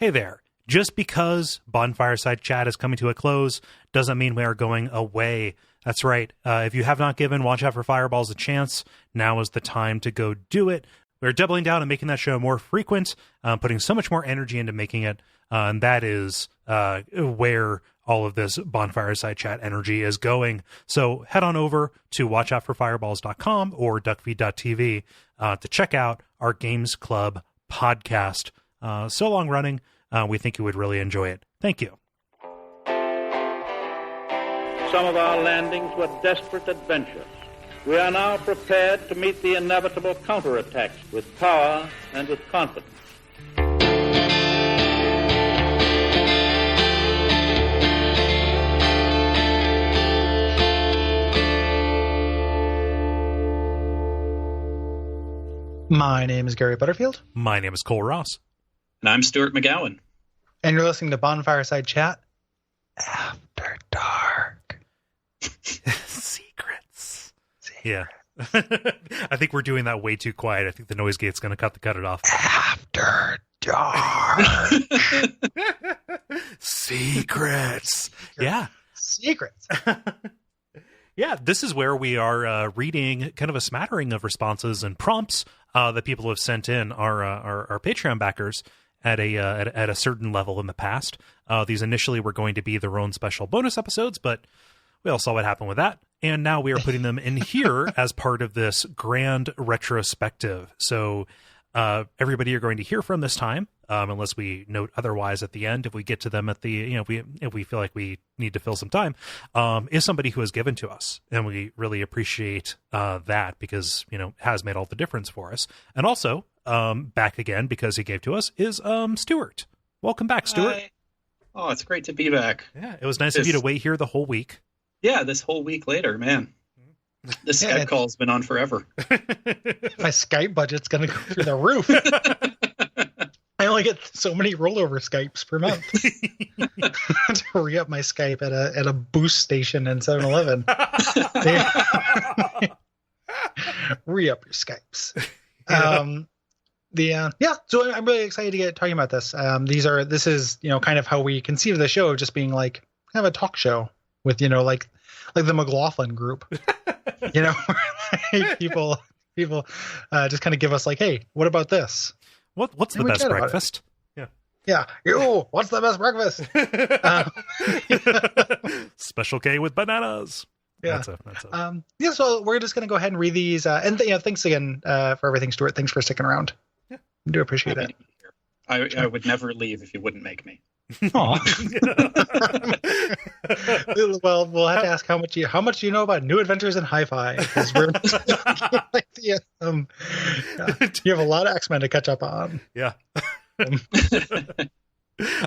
hey there, just because Bonfireside Chat is coming to a close doesn't mean we are going away. That's right. If you have not given Watch Out for Fireballs a chance, now is the time to go do it. We're doubling down and making that show more frequent, putting so much more energy into making it. And that is where all of this Bonfireside Chat energy is going. So head on over to watchoutforfireballs.com or Duckfeed.tv to check out our Games Club podcast. So long running. We think you would really enjoy it. Thank you. Some of our landings were desperate adventures. We are now prepared to meet the inevitable counterattacks with power and with confidence. My name is Gary Butterfield. My name is Kole Ross. And I'm Stewart McGowan. And you're listening to Bonfireside Chat After Dark. Secrets. Yeah. I think we're doing that way too quiet. I think the noise gate's going to cut it off. After Dark. Secrets. Yeah. Secrets. Yeah, this is where we are reading kind of a smattering of responses and prompts that people have sent in, our Patreon backers at a certain level in the past. These initially were going to be their own special bonus episodes, but we all saw what happened with that. And now we are putting them in here as part of this grand retrospective. So everybody you're going to hear from this time, unless we note otherwise at the end, if we get to them at the, if we feel like we need to fill some time, is somebody who has given to us. And we really appreciate that because, has made all the difference for us. And also, back again, because he gave to us, is Stewart. Welcome back, Stewart. Hi. Oh, it's great to be back. Yeah, it was nice of you to wait here the whole week. Yeah, this whole week later, man. This Skype call's been on forever. My Skype budget's going to go through the roof. I only get so many rollover Skypes per month. To re-up my Skype at a boost station in 7-Eleven. Re-up your Skypes. So I'm really excited to get talking about this. This is kind of how we conceive the show, just being like kind of a talk show with like the McLaughlin group. Like people just kind of give us like, hey, what about this? What's the best breakfast? Yeah. Yo, what's the best breakfast? Special K with bananas. Yeah. So we're just going to go ahead and read these. And thanks again for everything, Stuart. Thanks for sticking around. Yeah. I do appreciate that. I would never leave if you wouldn't make me. Well, we'll have to ask how much you know about New Adventures in Hi-Fi, because we're you have a lot of X-Men to catch up on. Yeah.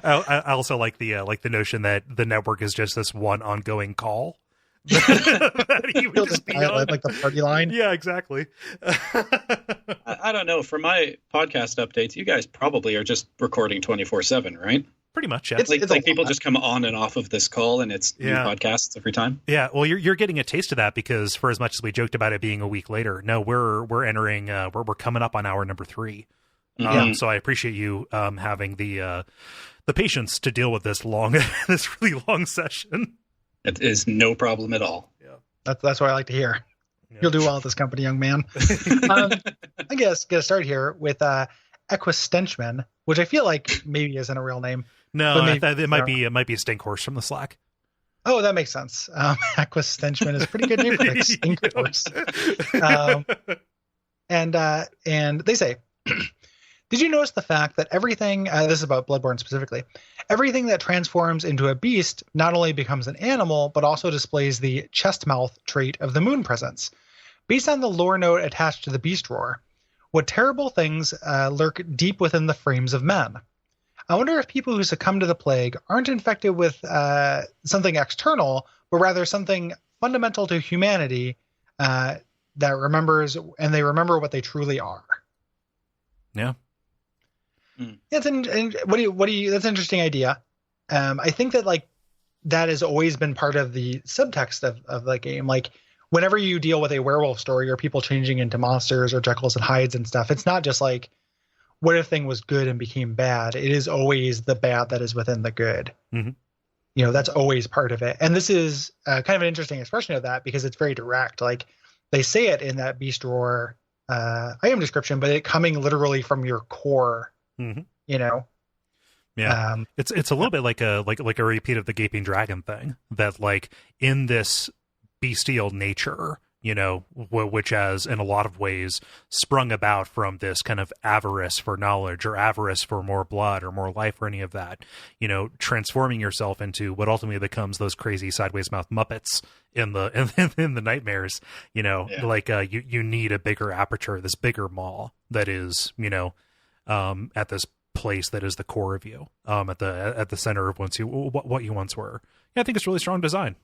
I also like the notion that the network is just this one ongoing call. That he would just be on. Like the party line. Yeah, exactly. I don't know. For my podcast updates, you guys probably are just recording 24/7, right? Pretty much, yeah. It's like people just come on and off of this call, and it's new podcasts every time. Yeah, well, you're getting a taste of that because for as much as we joked about it being a week later, no, we're entering we're coming up on hour number 3. So I appreciate you having the patience to deal with this really long session. It is no problem at all. Yeah, that's what I like to hear. Yeah. You'll do well at this company, young man. I guess get started here with Equistenchman, which I feel like maybe isn't a real name. No, it might be a stink horse from the Slack. Oh, that makes sense. Equistenchman is a pretty good name for a stink horse. And they say, did you notice the fact that everything, this is about Bloodborne specifically, everything that transforms into a beast not only becomes an animal, but also displays the chest mouth trait of the moon presence? Based on the lore note attached to the beast roar, what terrible things lurk deep within the frames of men? I wonder if people who succumb to the plague aren't infected with something external, but rather something fundamental to humanity that remembers, and they remember what they truly are. Yeah. That's that's an interesting idea. I think that that has always been part of the subtext of the game. Like whenever you deal with a werewolf story or people changing into monsters or Jekylls and Hydes and stuff, it's not just like, what if thing was good and became bad? It is always the bad that is within the good. Mm-hmm. You know, that's always part of it. And this is kind of an interesting expression of that because it's very direct. Like they say it in that Beast Roar item description, but it coming literally from your core, Mm-hmm. you know? Yeah. It's a little bit like a repeat of the Gaping Dragon thing, that like in this bestial nature, you know, which has in a lot of ways sprung about from this kind of avarice for knowledge or avarice for more blood or more life or any of that, you know, transforming yourself into what ultimately becomes those crazy sideways mouth Muppets in the nightmares, you know, like you need a bigger aperture, this bigger maw that is, you know, at this place that is the core of you, at the center of what you once were. Yeah, I think it's really strong design.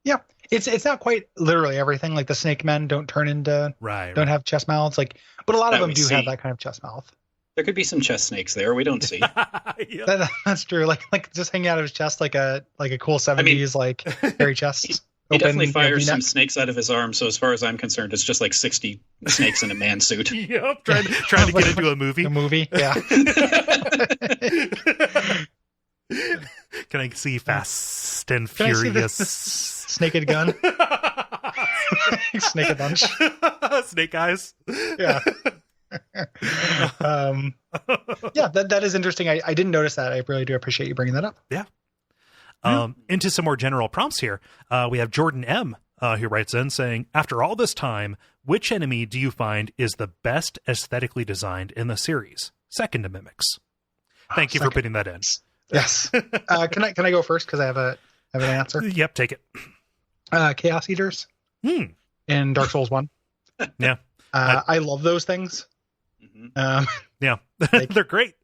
Yeah, it's not quite literally everything. Like the snake men don't turn into don't have chest mouths. Like, but a lot of them do have that kind of chest mouth. There could be some chest snakes there we don't see. That's true. Like just hanging out of his chest like a cool 70s like hairy chest. He definitely fires some snakes out of his arm. So as far as I'm concerned, it's just like 60 snakes in a man suit. Yep, trying to get into a movie. A movie, yeah. Can I see Fast and Furious? Naked Gun. Snake a bunch. Snake eyes. Yeah. Yeah, that is interesting. I didn't notice that. I really do appreciate you bringing that up. Yeah. Into some more general prompts here. We have Jordan M. Who writes in saying, after all this time, which enemy do you find is the best aesthetically designed in the series? Second to Mimics. Thank you for putting that in. Yes. Can I go first because I have an answer? Yep, take it. Chaos Eaters in Dark Souls 1. Yeah. I love those things. Yeah. Like, they're great.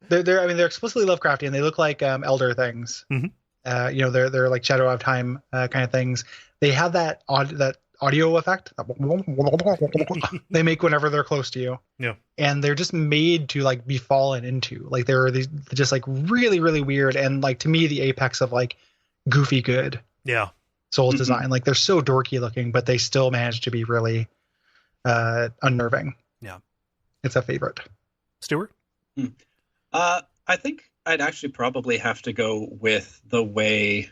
They're explicitly Lovecraftian. They look like elder things. Mm-hmm. You know, they're like Shadow of Time kind of things. They have that audio effect they make whenever they're close to you. Yeah. And they're just made to like be fallen into. Like they're just like really, really weird. And like to me, the apex of like goofy good. Yeah. Souls design. Like they're so dorky looking, but they still manage to be really unnerving. Yeah. It's a favorite. Stewart? I think I'd actually probably have to go with the way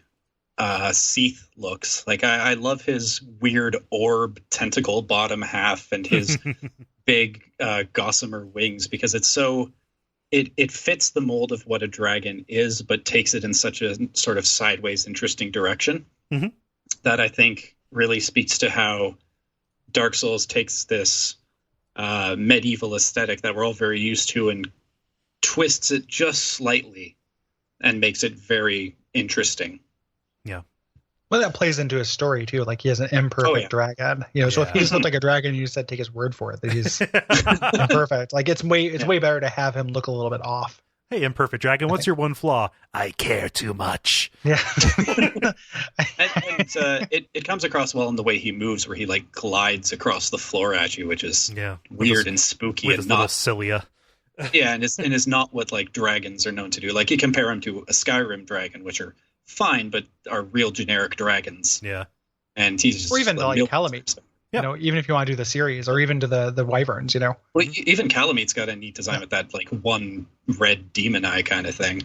Seath looks. Like I love his weird orb tentacle bottom half and his big gossamer wings, because it's so it fits the mold of what a dragon is, but takes it in such a sort of sideways interesting direction that I think really speaks to how Dark Souls takes this medieval aesthetic that we're all very used to and twists it just slightly and makes it very interesting. Yeah. Well, that plays into his story too. Like he has an imperfect dragon, you know. So if he just looked like a dragon, you just had to take his word for it that he's imperfect. Like it's way better to have him look a little bit off. Hey, imperfect dragon, what's your one flaw? I care too much. Yeah. and it comes across well in the way he moves, where he like glides across the floor at you, which is weird and spooky with and his not little cilia. Yeah, and is not what like dragons are known to do. Like you compare him to a Skyrim dragon, which are fine, but are real generic dragons. Yeah. And he's just or even like Calamite. You know, even if you want to do the series, or even to the wyverns, you know. Well, even Calamite's got a neat design with that like one red demon eye kind of thing.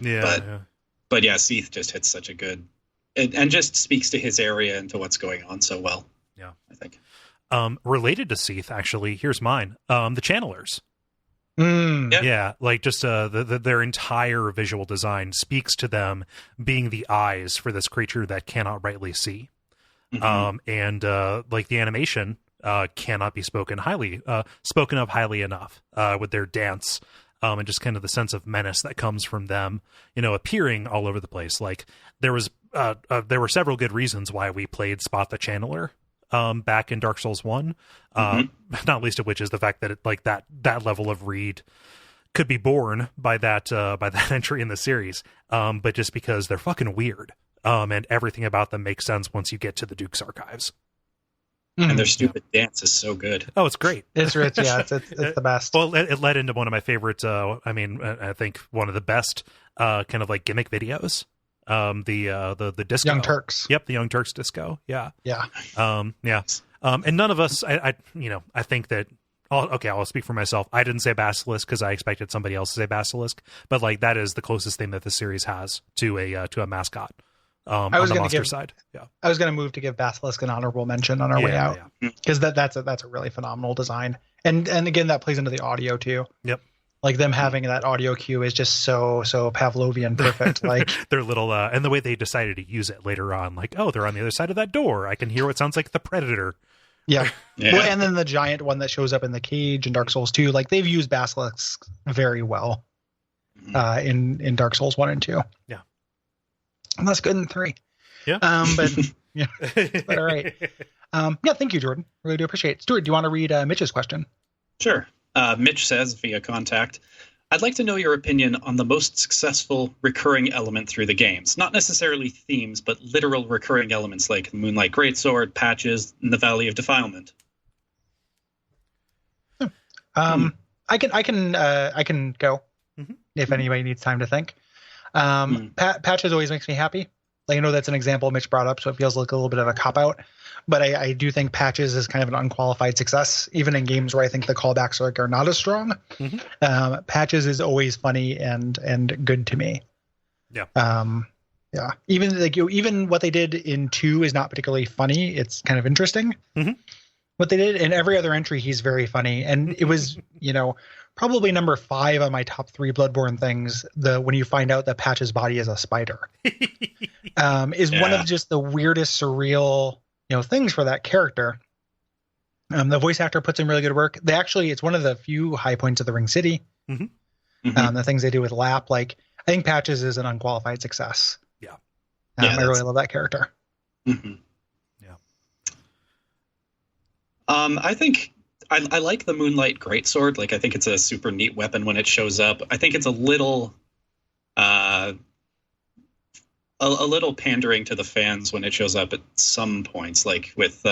But yeah, Seath just hits such a good and just speaks to his area and to what's going on so well. Yeah, I think. Related to Seath, actually, here's mine. The Channelers. Yeah, like just their entire visual design speaks to them being the eyes for this creature that cannot rightly see. And like the animation cannot be spoken of highly enough with their dance and just kind of the sense of menace that comes from them, you know, appearing all over the place. Like there were several good reasons why we played Spot the Channeler back in Dark Souls 1, not least of which is the fact that that level of read could be born by that entry in the series, but just because they're fucking weird. And everything about them makes sense once you get to the Duke's archives. And their stupid dance is so good. Oh, it's great. It's rich. Yeah, it's the best. Well, it led into one of my favorite. I think one of the best kind of like gimmick videos. The disco. Young Turks. Yep, the Young Turks disco. Yeah. Yeah. And none of us. I think that I'll speak for myself. I didn't say basilisk because I expected somebody else to say basilisk, but like that is the closest thing that the series has to a mascot. On the monster side, yeah. I was going to move to give basilisk an honorable mention on our way out because that's a really phenomenal design, and again that plays into the audio too. Yep. Like them having that audio cue is just so Pavlovian perfect. Like their little and the way they decided to use it later on, like, oh, they're on the other side of that door. I can hear what sounds like the Predator. Yeah. Well, and then the giant one that shows up in the cage in Dark Souls 2, like they've used basilisks very well in Dark Souls 1 and 2. Yeah. And that's good in 3. Yeah. But yeah. But all right. Yeah, thank you, Jordan. Really do appreciate it. Stuart, do you want to read Mitch's question? Sure. Mitch says via contact, I'd like to know your opinion on the most successful recurring element through the games. Not necessarily themes, but literal recurring elements like the Moonlight Greatsword, Patches, and the Valley of Defilement. I can go if anybody needs time to think. Patches always makes me happy. Like, I know that's an example Mitch brought up, so it feels like a little bit of a cop-out. But I do think Patches is kind of an unqualified success, even in games where I think the callbacks are not as strong. Patches is always funny and good to me. Yeah. Yeah. Even what they did in 2 is not particularly funny. It's kind of interesting. What they did in every other entry, he's very funny. And it was, probably number 5 on my top 3 Bloodborne things. When you find out that Patch's body is a spider, is one of just the weirdest surreal, things for that character. The voice actor puts in really good work. It's one of the few high points of the Ring City. The things they do with Lap, I think Patches is an unqualified success. Yeah. I really love that character. Yeah. I think I like the Moonlight Greatsword. I think it's a super neat weapon when it shows up. I think it's a little pandering to the fans when it shows up at some points, like with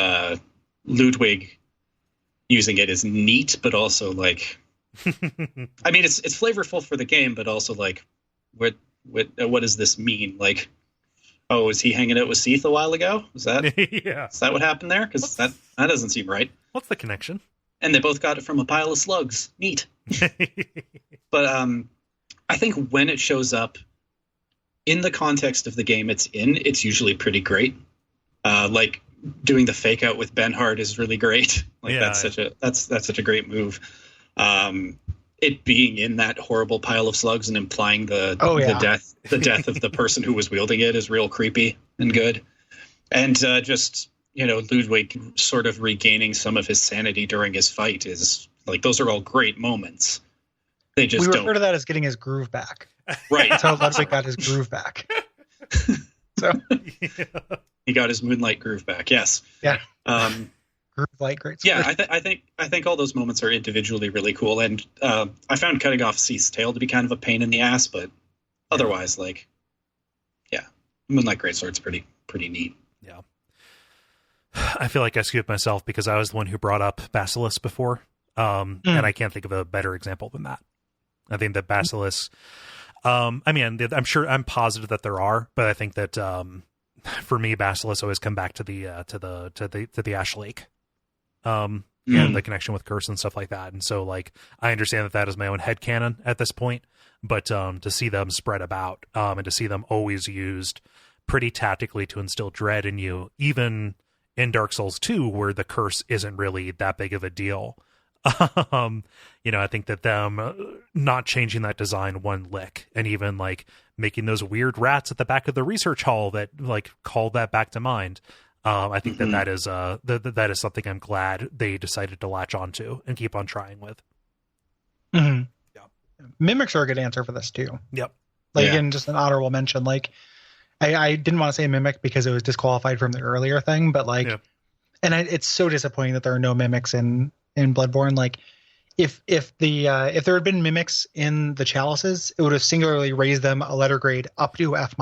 Ludwig using it is neat, but also I mean, it's flavorful for the game, but also what does this mean? Oh, is he hanging out with Seath a while ago? Is that is that what happened there? Because that doesn't seem right. What's the connection? And they both got it from a pile of slugs. Neat. But I think when it shows up in the context of the game it's usually pretty great. Doing the fake out with Benhard is really great. That's such a great move. It being in that horrible pile of slugs and implying the death of the person who was wielding it is real creepy and good. And Ludwig sort of regaining some of his sanity during his fight is those are all great moments. We refer to that as getting his groove back. Right. That's how Ludwig got his groove back. So he got his Moonlight groove back. Yes. Yeah. Groove light great. Yeah, I think all those moments are individually really cool, and I found cutting off Seath's tail to be kind of a pain in the ass, but otherwise, Moonlight Greatsword's pretty neat. Yeah. I feel like I scooped myself because I was the one who brought up Basilisk before, and I can't think of a better example than that. I think that Basilisk. I'm positive that there are, but I think that for me, Basilisk always come back to the Ash Lake, and the connection with Curse and stuff like that. And so, I understand that is my own headcanon at this point, but to see them spread about, and to see them always used pretty tactically to instill dread in you, even in Dark Souls 2, where the curse isn't really that big of a deal. I think that them not changing that design one lick, and even making those weird rats at the back of the research hall that call that back to mind. I think that is that is something I'm glad they decided to latch onto and keep on trying with. Yeah. Mimics are a good answer for this too. Yep. Again, just an honorable mention. I didn't want to say Mimic because it was disqualified from the earlier thing, but and it's so disappointing that there are no Mimics in Bloodborne. If there had been Mimics in the chalices, it would have singularly raised them a letter grade up to F-.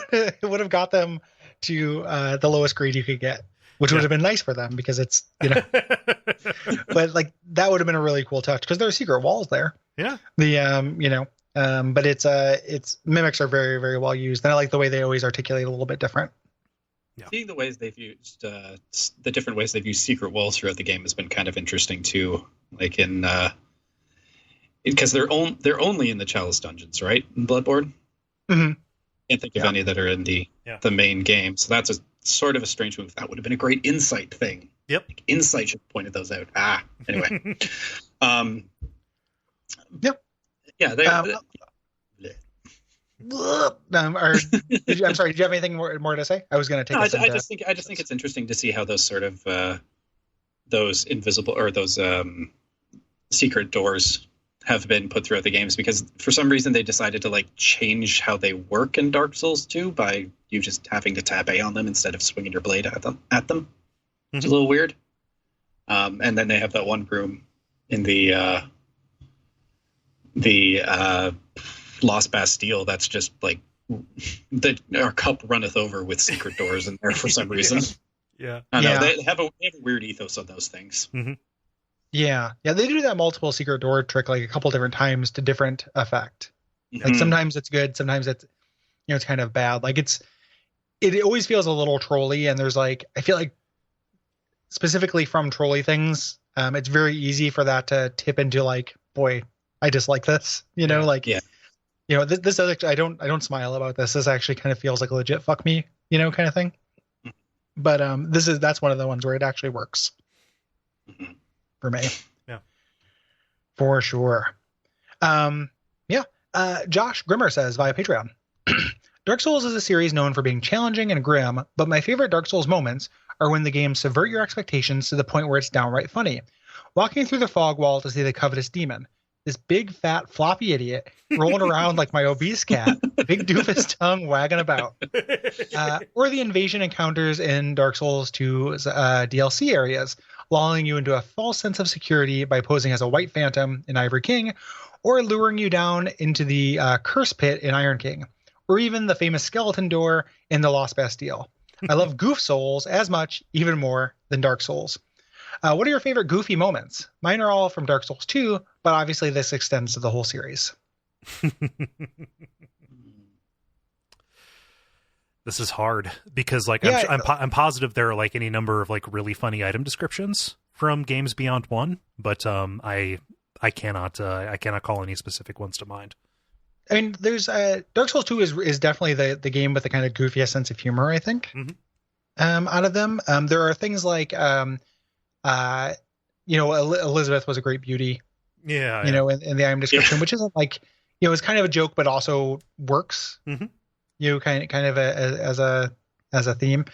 It would have got them to the lowest grade you could get, which would have been nice for them because it's but that would have been a really cool touch because there are secret walls there. Yeah. But it's Mimics are very, very well used, and I like the way they always articulate a little bit different. Seeing the ways they've used the different ways they've used secret walls throughout the game has been kind of interesting too. Like because they're only in the Chalice dungeons, right? In Bloodborne. Mm-hmm. Can't think of any that are in the main game. So that's a sort of a strange move. That would have been a great insight thing. Yep. Like, insight should have pointed those out. Anyway. Yep. Yeah. I'm sorry. Did you have anything more to say? I was going to take. I just think it's interesting to see how those sort of those invisible or those secret doors have been put throughout the games, because for some reason they decided to like change how they work in Dark Souls 2 by you just having to tap A on them instead of swinging your blade at them. It's a little weird. And then they have that one room in the Lost Bastille that's just like our cup runneth over with secret doors in there for some reason. Yeah. I know they have a weird ethos on those things. Mm-hmm. Yeah, they do that multiple secret door trick like a couple different times to different effect. Mm-hmm. Like sometimes it's good, sometimes it's it's kind of bad. Like it always feels a little trolly, and there's like I feel like specifically from trolly things, it's very easy for that to tip into like, boy, I dislike this. This other I don't smile about this. This actually kind of feels like a legit fuck me, kind of thing. But that's one of the ones where it actually works. Mm-hmm. For me. Yeah. For sure. Josh Grimmer says via Patreon, Dark Souls is a series known for being challenging and grim, but my favorite Dark Souls moments are when the game subvert your expectations to the point where it's downright funny. Walking through the fog wall to see the covetous demon, this big, fat, floppy idiot rolling around like my obese cat, big doofus tongue wagging about. Or the invasion encounters in Dark Souls 2's DLC areas, lulling you into a false sense of security by posing as a white phantom in Ivory King, or luring you down into the curse pit in Iron King, or even the famous skeleton door in the Lost Bastille. I love Goof Souls as much, even more, than Dark Souls. What are your favorite goofy moments? Mine are all from Dark Souls 2, but obviously this extends to the whole series. This is hard because I'm positive there are like any number of like really funny item descriptions from games beyond one, but I cannot call any specific ones to mind. I mean, there's Dark Souls 2 is definitely the game with the kind of goofiest sense of humor, I think. Mm-hmm. Out of them, there are things like Elizabeth was a great beauty. Yeah. In the item description, which isn't like it's kind of a joke, but also works. Mm-hmm. Kind of as a theme,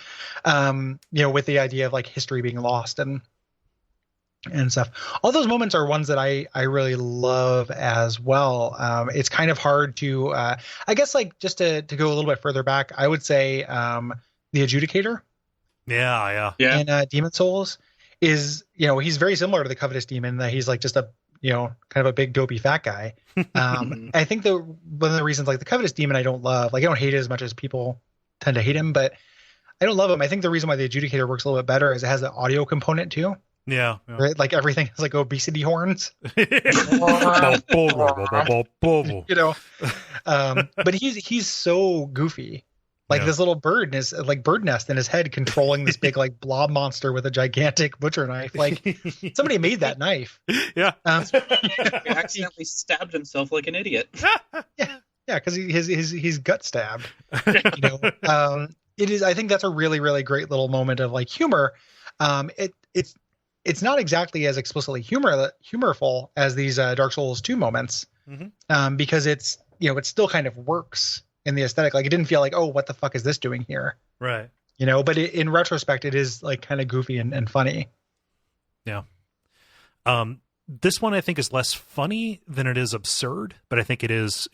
with the idea of like history being lost and stuff. All those moments are ones that I really love as well. It's kind of hard to, I guess, like just to go a little bit further back, I would say the Adjudicator. Yeah. In Demon Souls is, he's very similar to the Covetous Demon, that he's like just a, kind of a big dopey fat guy. I think one of the reasons like the Covetous Demon I don't love, like I don't hate it as much as people tend to hate him, but I don't love him. I think the reason why the Adjudicator works a little bit better is it has the audio component too. Yeah. Right? Like everything is like obesity horns. But he's so goofy. Like this little bird is like bird nest in his head controlling this big like blob monster with a gigantic butcher knife. Like somebody made that knife. Yeah. He accidentally stabbed himself like an idiot. Yeah, because he's gut stabbed. It is. I think that's a really, really great little moment of like humor. It's not exactly as explicitly humorful as these Dark Souls 2 moments, because it's it still kind of works in the aesthetic. Like it didn't feel like, oh, what the fuck is this doing here? Right. But in retrospect, it is like kind of goofy and funny. Yeah. This one I think is less funny than it is absurd, but I think it is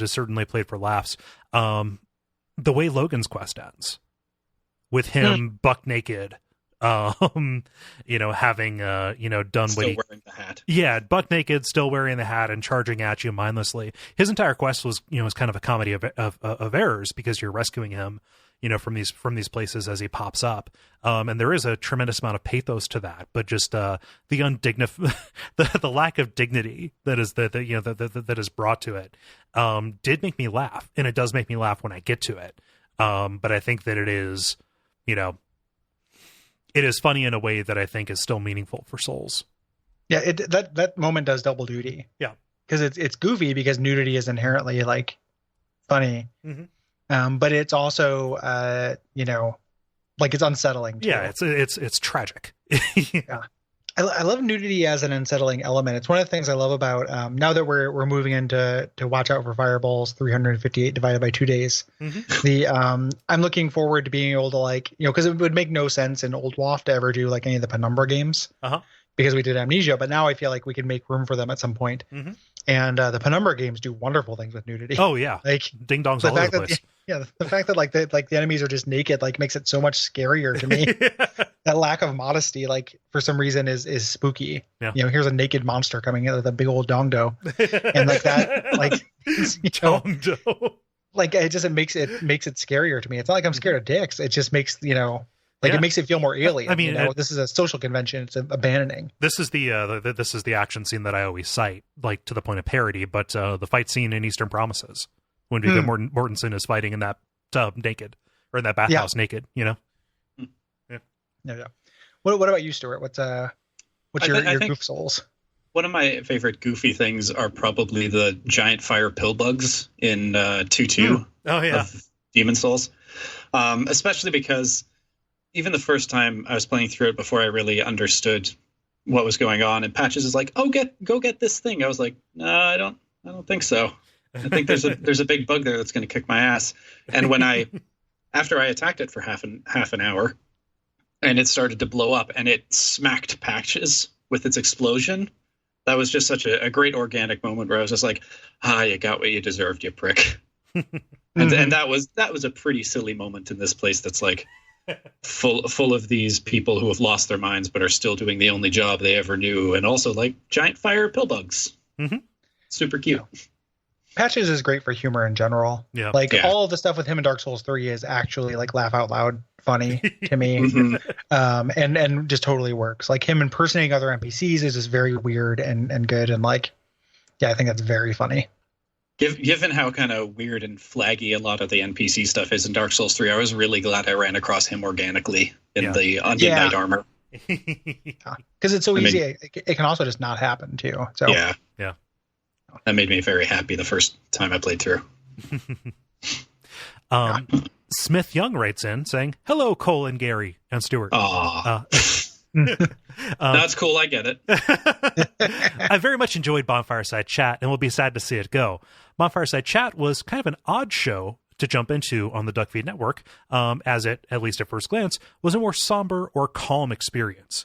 certainly played for laughs. The way Logan's quest ends with him buck naked, having done still what he wearing the hat. Yeah, buck naked, still wearing the hat and charging at you mindlessly. His entire quest was kind of a comedy of errors, because you're rescuing him, from these places as he pops up. And there is a tremendous amount of pathos to that, but just the the lack of dignity that is brought to it did make me laugh, and it does make me laugh when I get to it. But I think that it is you know, it is funny in a way that I think is still meaningful for Souls. Yeah, that moment does double duty. Yeah, because it's goofy because nudity is inherently like funny, but it's also you know, like it's unsettling too. Yeah, it's tragic. Yeah. I love nudity as an unsettling element. It's one of the things I love about now that we're moving into to watch out for fireballs 358 divided by 2 days. I'm looking forward to being able to, like, you know, because it would make no sense in Old WoF to ever do like any of the Penumbra games because we did Amnesia, but now I feel like we can make room for them at some point. And the Penumbra games do wonderful things with nudity. Oh yeah, like ding dongs all over the place. The fact that like the enemies are just naked like makes it so much scarier to me. That lack of modesty, like for some reason, is spooky. Yeah. You know, here's a naked monster coming in with a big old dongdo, and like that, like dongdo. Like it makes it scarier to me. It's not like I'm scared of dicks. It just makes, you know, like it makes it feel more alien. I mean, you know, this is a social convention. It's abandoning. This is the action scene that I always cite, like to the point of parody. But the fight scene in Eastern Promises, when Viggo Mortensen is fighting in that tub naked, or in that bathhouse naked, you know. Yeah. What about you, Stuart? What's your goof souls? One of my favorite goofy things are probably the giant fire pill bugs in 2-2 of Demon Souls, especially because even the first time I was playing through it before I really understood what was going on, and Patches is like, "Oh, go get this thing." I was like, "No, I don't think so. I think there's a big bug there that's going to kick my ass." And when after I attacked it for half an hour, and it started to blow up, and it smacked Patches with its explosion, that was just such a great organic moment where I was just like, you got what you deserved, you prick. And that was a pretty silly moment in this place that's like full of these people who have lost their minds but are still doing the only job they ever knew, and also like giant fire pill bugs. Super cute. Patches is great for humor in general. Yeah. All of the stuff with him in Dark Souls 3 is actually like laugh out loud funny to me. And just totally works. Like him impersonating other NPCs is just very weird and good, and like, yeah, I think that's very funny. Given how kind of weird and flaggy a lot of the NPC stuff is in Dark Souls 3, I was really glad I ran across him organically in the Onion Knight armor. Because it's so easy. It can also just not happen too. So yeah. That made me very happy the first time I played through. Smith Young writes in saying, "Hello, Kole and Gary and Stuart." That's cool. I get it. I very much enjoyed Bonfireside Chat and will be sad to see it go. Bonfireside Chat was kind of an odd show to jump into on the Duckfeed network, as it, at least at first glance, was a more somber or calm experience.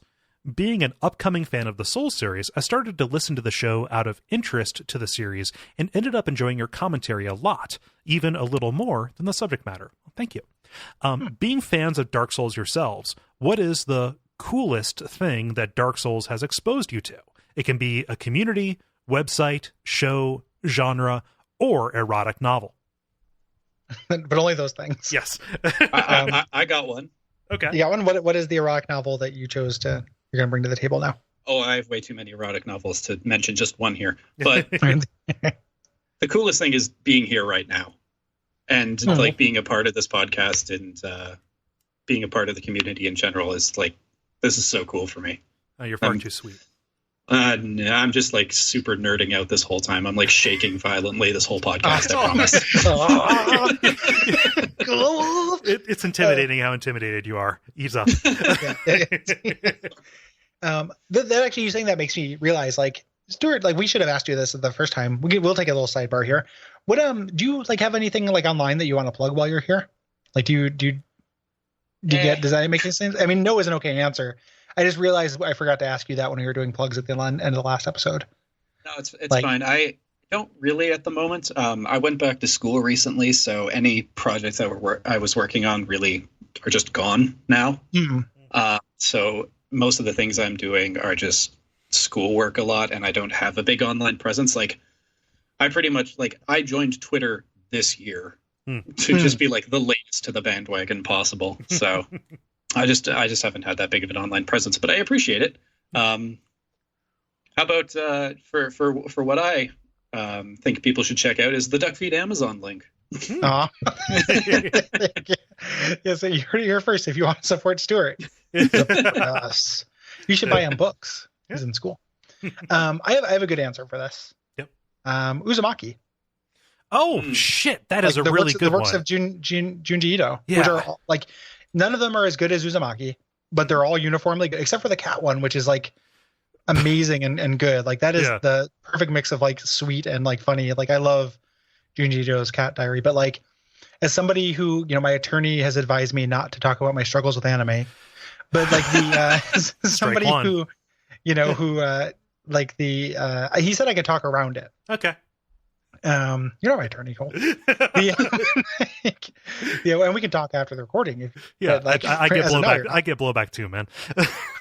Being an upcoming fan of the Souls series, I started to listen to the show out of interest to the series and ended up enjoying your commentary a lot, even a little more than the subject matter. Thank you. Being fans of Dark Souls yourselves, what is the coolest thing that Dark Souls has exposed you to? It can be a community, website, show, genre, or erotic novel. But only those things. Yes. I got one. Okay. You got one? What is the erotic novel that you chose you're going to bring to the table now? Oh, I have way too many erotic novels to mention just one here. But the coolest thing is being here right now. And like being a part of this podcast and being a part of the community in general is like, this is so cool for me. Oh, you're far too sweet. No, I'm just like super nerding out this whole time. I'm like shaking violently this whole podcast, I promise. It's intimidating how intimidated you are. Ease up. That actually, you saying that makes me realize, like, Stuart, like we should have asked you this the first time. We'll take a little sidebar here. What do you like have anything like online that you want to plug while you're here? Like, do you get? Does that make any sense? I mean, no is an okay answer. I just realized I forgot to ask you that when we were doing plugs at the end of the last episode. No, it's like, fine. I don't really at the moment. I went back to school recently, so any projects that I was working on really are just gone now. So most of the things I'm doing are just schoolwork a lot, and I don't have a big online presence. Like I pretty much I joined Twitter this year to just be like the latest to the bandwagon possible. So I just haven't had that big of an online presence, but I appreciate it. How about for what I think people should check out is the Duckfeed Amazon link. Aw. Yeah, so you heard it here first. If you want to support Stewart, support us. You should buy him books. He's in school. I have a good answer for this. Yep. Uzumaki. Oh shit, that is a really good one. The works of Junji Ito, Yeah. which are all, like, none of them are as good as Uzumaki, but they're all uniformly good, except for the cat one, which is like amazing and good. Like that is the perfect mix of like sweet and like funny. Like I love Junji Ito's Cat Diary, but like as somebody who, my attorney has advised me not to talk about my struggles with anime, but like somebody who, he said I could talk around it. Okay. You're not my attorney, Kole. And we can talk after the recording. Like, I get blowback. I get blowback too, man.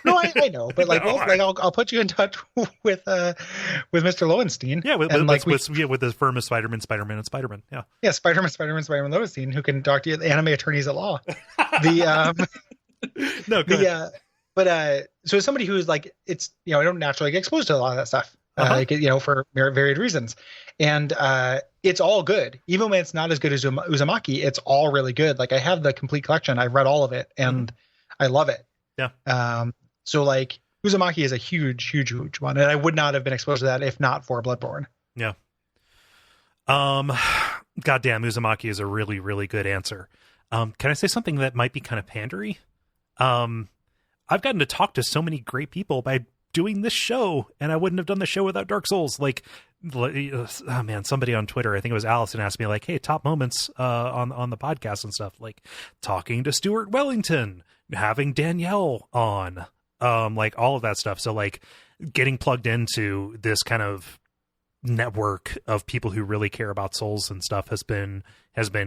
No, I know, but like, I'll put you in touch with Mr. Lowenstein. Yeah, with the firm of Spider-Man, and Spider-Man. Yeah. Yeah, Spider-Man, Lowenstein, who can talk to you, the anime attorneys at law. No, go ahead. But so as somebody who's like, it's I don't naturally get exposed to a lot of that stuff. For varied reasons. And it's all good. Even when it's not as good as Uzumaki, it's all really good. Like I have the complete collection. I've read all of it and I love it. Yeah. So like Uzumaki is a huge one. And I would not have been exposed to that if not for Bloodborne. Yeah. Goddamn, Uzumaki is a really, really good answer. Can I say something that might be kind of pandery? I've gotten to talk to so many great people by doing this show, and I wouldn't have done the show without Dark Souls. Like, oh man, somebody on Twitter, I think it was Allison, asked me like, hey, top moments on the podcast and stuff, like talking to Stuart Wellington, having Danielle on, like all of that stuff. So like getting plugged into this kind of network of people who really care about Souls and stuff has been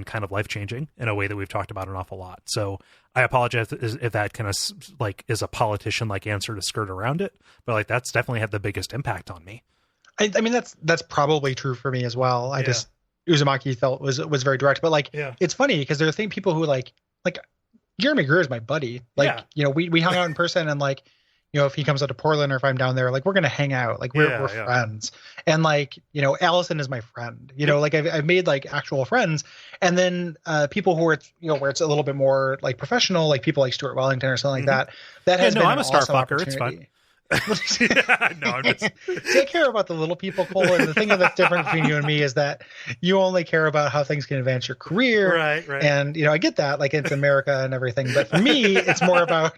kind of life-changing in a way that we've talked about an awful lot. So I apologize if that kind of like is a politician like answer to skirt around it, but like that's definitely had the biggest impact on me. I mean that's probably true for me as well. I just Uzumaki felt was very direct, but like it's funny because there are people who like Jeremy Greer is my buddy. Like we hung out in person and like if he comes out to Portland or if I'm down there, like we're gonna hang out, like we're friends. And like Allison is my friend. Like I've made like actual friends. And then people who are where it's a little bit more like professional, like people like Stuart Wellington or something like that. That has been I'm a awesome star fucker. It's fine. No, I'm just... See, I care about the little people, Kole, and the thing that's different between you and me is that you only care about how things can advance your career. Right. And I get that, like it's America and everything, but for me, it's more about.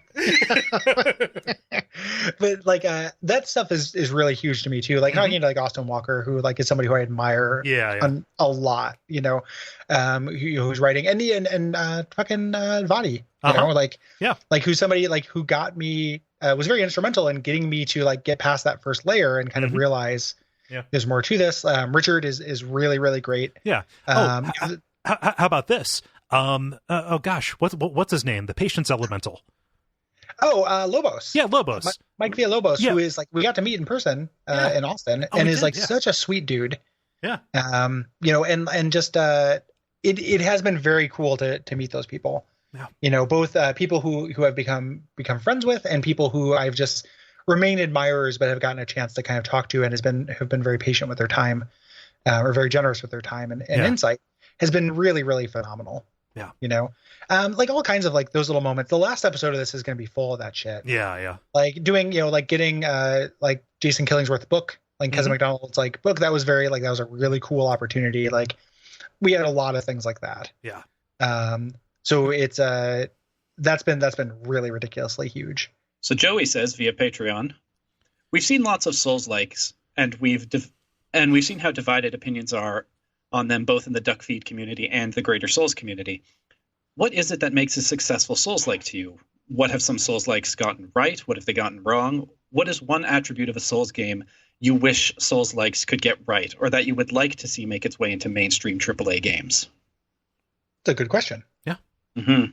But like that stuff is really huge to me too. Like talking to like Austin Walker, who like is somebody who I admire a lot. Who's writing and fucking Vadi. Like who's somebody like who got me. Was very instrumental in getting me to like get past that first layer and kind of realize there's more to this. Richard is really, really great. Yeah. How about this? Oh gosh, what's his name? The Patience Elemental. Lobos. Yeah, Lobos. Mike Villalobos, who is like we got to meet in person in Austin, and is like such a sweet dude. Yeah. And just it has been very cool to meet those people. Yeah. Both people who have become friends with and people who I've just remained admirers but have gotten a chance to kind of talk to and have been very patient with their time or very generous with their time and insight has been really, really phenomenal. Yeah. Like all kinds of like those little moments. The last episode of this is going to be full of that shit. Yeah. Like doing, like getting like Jason Killingsworth's book, like Keza McDonald's like book. That was that was a really cool opportunity. Like we had a lot of things like that. Yeah. So it's that's been really ridiculously huge. So Joey says via Patreon, we've seen lots of Souls-likes, and we've seen how divided opinions are on them both in the Duckfeed community and the greater Souls community. What is it that makes a successful Souls-like to you? What have some Souls-likes gotten right? What have they gotten wrong? What is one attribute of a Souls game you wish Souls-likes could get right, or that you would like to see make its way into mainstream AAA games? It's a good question. Yeah. Mm-hmm.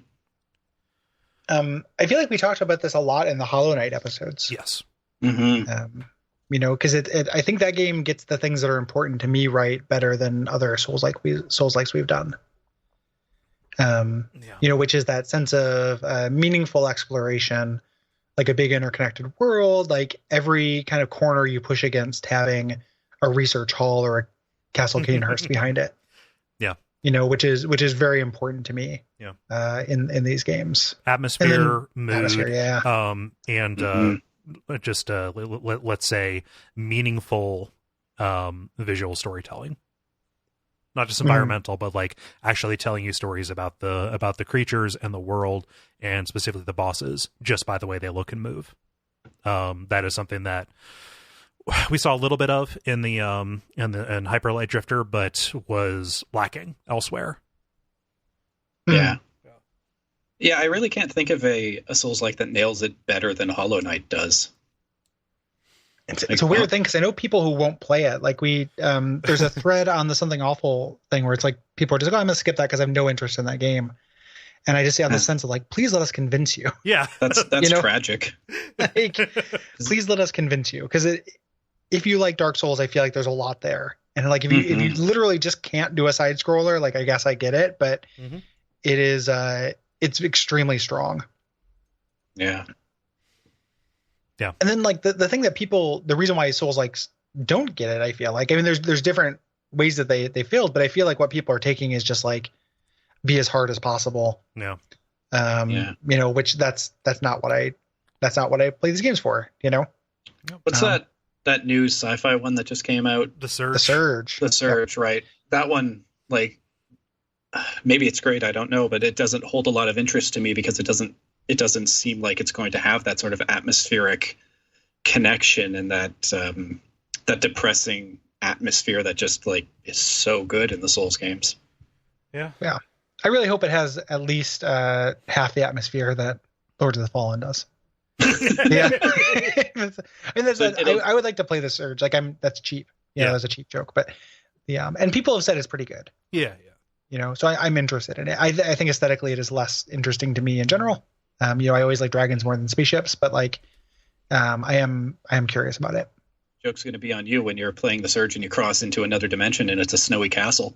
I feel like we talked about this a lot in the Hollow Knight episodes. Yes. Mm-hmm. Because I think that game gets the things that are important to me right better than other Souls-likes we've done. Which is that sense of meaningful exploration, like a big interconnected world, like every kind of corner you push against having a research hall or a Castle Cainhurst behind it. Yeah. which is very important to me. Yeah. In these games, atmosphere, mood, yeah. And just let's say meaningful visual storytelling. Not just environmental, but like actually telling you stories about the creatures and the world, and specifically the bosses, just by the way they look and move. That is something that we saw a little bit of in Hyper Light Drifter, but was lacking elsewhere. Yeah. Yeah, I really can't think of a Souls-like that nails it better than Hollow Knight does. It's a weird thing, because I know people who won't play it. Like there's a thread on the Something Awful thing where it's like people are just like, I'm going to skip that because I have no interest in that game. And I just have this sense of like, please let us convince you. Yeah, that's tragic. Like, please let us convince you, because if you like Dark Souls, I feel like there's a lot there. And like if you literally just can't do a side scroller, like I guess I get it, but it is it's extremely strong. Yeah. Yeah. And then like the thing that the reason why Souls likes don't get it, I feel like, I mean, there's different ways that they failed, but I feel like what people are taking is just like, be as hard as possible. Yeah. Which that's not what I play these games for, What's that new sci-fi one that just came out? The Surge. Right. That one, like, maybe it's great, I don't know, but it doesn't hold a lot of interest to me because it doesn't seem like it's going to have that sort of atmospheric connection and that depressing atmosphere that just like is so good in the Souls games. Yeah. I really hope it has at least half the atmosphere that Lords of the Fallen does. Yeah. I would like to play the Surge. Like that's cheap. That's a cheap joke, but and people have said it's pretty good. Yeah. So I'm interested in it. I think aesthetically it is less interesting to me in general. I always like dragons more than spaceships, but like, I am curious about it. Joke's going to be on you when you're playing the Surge and you cross into another dimension and it's a snowy castle.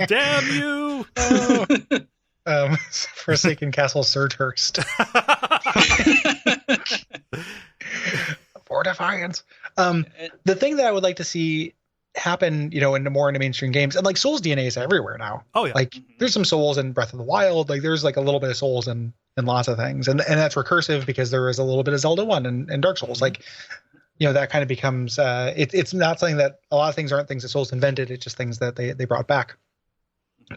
Damn you! Forsaken Castle Surgehurst. For defiance. The thing that I would like to see happen, into mainstream games, and like Souls DNA is everywhere now. Oh yeah. Like there's some Souls in Breath of the Wild. Like there's like a little bit of Souls in lots of things, and that's recursive because there is a little bit of Zelda 1 and Dark Souls. Like, that kind of becomes it's not something that a lot of things aren't things that Souls invented. It's just things that they brought back.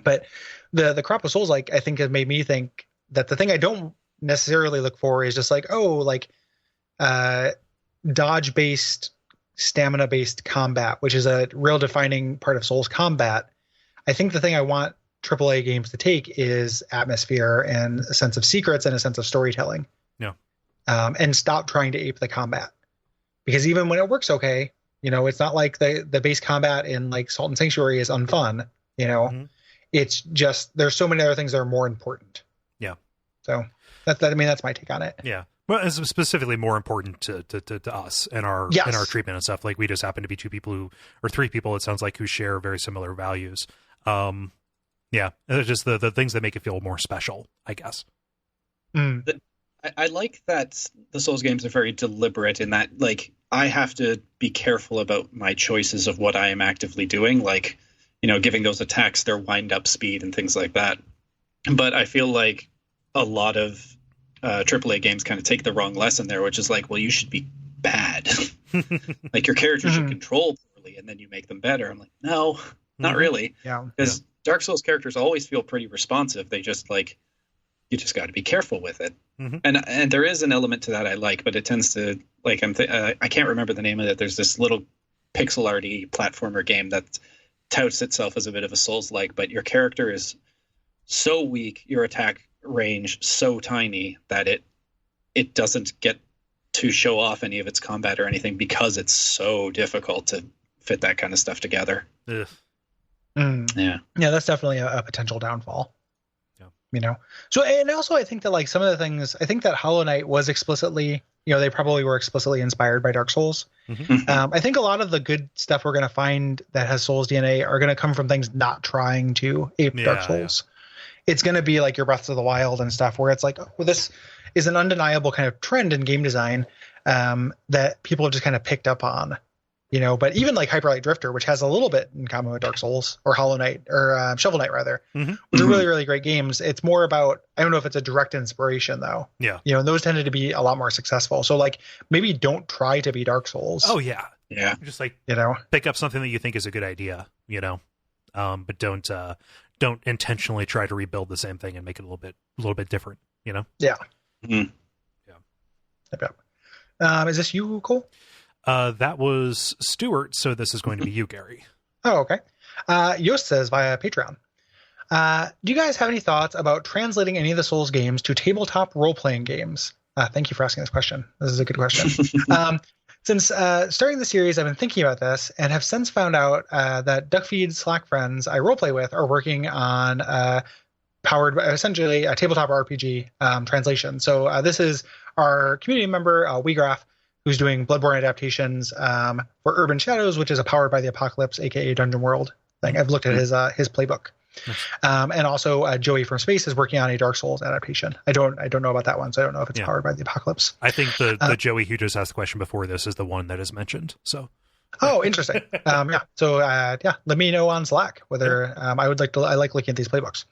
But the crop of Souls, like, I think has made me think that the thing I don't necessarily look for is just like, dodge based, stamina based combat, which is a real defining part of Souls combat. I think the thing I want AAA games to take is atmosphere and a sense of secrets and a sense of storytelling. Yeah. And stop trying to ape the combat, because even when it works okay, it's not like the base combat in like Salt and Sanctuary is unfun. It's just there's so many other things that are more important. Yeah. So that's my take on it. Yeah. Well, it's specifically more important to us and our treatment and stuff. Like we just happen to be three people, it sounds like, who share very similar values. Yeah, it's just the things that make it feel more special, I guess. I like that the Souls games are very deliberate in that, like, I have to be careful about my choices of what I am actively doing, like, giving those attacks their wind-up speed and things like that. But I feel like a lot of AAA games kind of take the wrong lesson there, which is like, well, you should be bad. Like, your character should control poorly, and then you make them better. I'm like, no, not really. Yeah. Because Dark Souls characters always feel pretty responsive. They just, like, you just got to be careful with it. And there is an element to that I like, but it tends to, like, I can't remember the name of it. There's this little pixel arty platformer game that touts itself as a bit of a Souls-like, but your character is so weak, your attack range so tiny that it doesn't get to show off any of its combat or anything because it's so difficult to fit that kind of stuff together. Ugh. Yeah, that's definitely a potential downfall. So, and also I think that, like, some of the things, I think that Hollow Knight was explicitly, they probably were explicitly inspired by Dark Souls. I think a lot of the good stuff we're going to find that has Souls DNA are going to come from things not trying to ape Dark Souls. It's going to be like your Breath of the Wild and stuff, where it's like, well, this is an undeniable kind of trend in game design that people have just kind of picked up on. But even like Hyper Light Drifter, which has a little bit in common with Dark Souls or Hollow Knight or Shovel Knight rather, which are really, really great games. It's more about, I don't know if it's a direct inspiration though. Yeah. And those tended to be a lot more successful. So like maybe don't try to be Dark Souls. Oh yeah. Yeah. Just like, pick up something that you think is a good idea, but don't intentionally try to rebuild the same thing and make it a little bit different, Yeah. Mm-hmm. Yeah. Is this you, Cole? That was Stewart, so this is going to be you, Gary. Oh, okay. Yost says via Patreon. Do you guys have any thoughts about translating any of the Souls games to tabletop role-playing games? Thank you for asking this question. This is a good question. Since starting the series, I've been thinking about this and have since found out that Duckfeed Slack friends I roleplay with are working on powered by essentially a tabletop RPG translation. So this is our community member, Weegraph, who's doing Bloodborne adaptations for Urban Shadows, which is a Powered by the Apocalypse, aka Dungeon World thing. I've looked at his playbook. And also Joey from Space is working on a Dark Souls adaptation. I don't know about that one, so I don't know if it's Powered by the Apocalypse. I think the Joey who just asked the question before this is the one that is mentioned. So. Oh, interesting. Yeah. So let me know on Slack whether I like looking at these playbooks.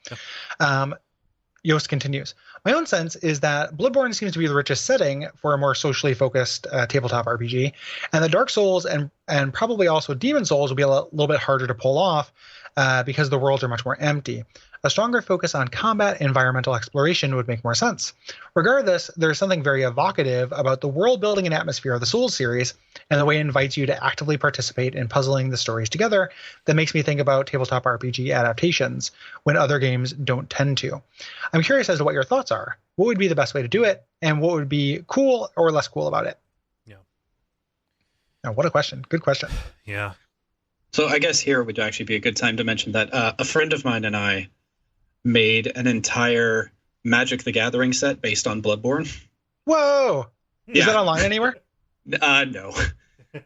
Yost continues. My own sense is that Bloodborne seems to be the richest setting for a more socially focused tabletop RPG, and the Dark Souls and probably also Demon Souls will be a little bit harder to pull off because the worlds are much more empty. A stronger focus on combat and environmental exploration would make more sense. Regardless, there's something very evocative about the world building and atmosphere of the Souls series and the way it invites you to actively participate in puzzling the stories together that makes me think about tabletop RPG adaptations when other games don't tend to. I'm curious as to what your thoughts are. What would be the best way to do it, and what would be cool or less cool about it? Yeah. Oh, what a question. Good question. Yeah. So I guess here would actually be a good time to mention that a friend of mine and I made an entire Magic the Gathering set based on Bloodborne. Whoa! Is that online anywhere? No.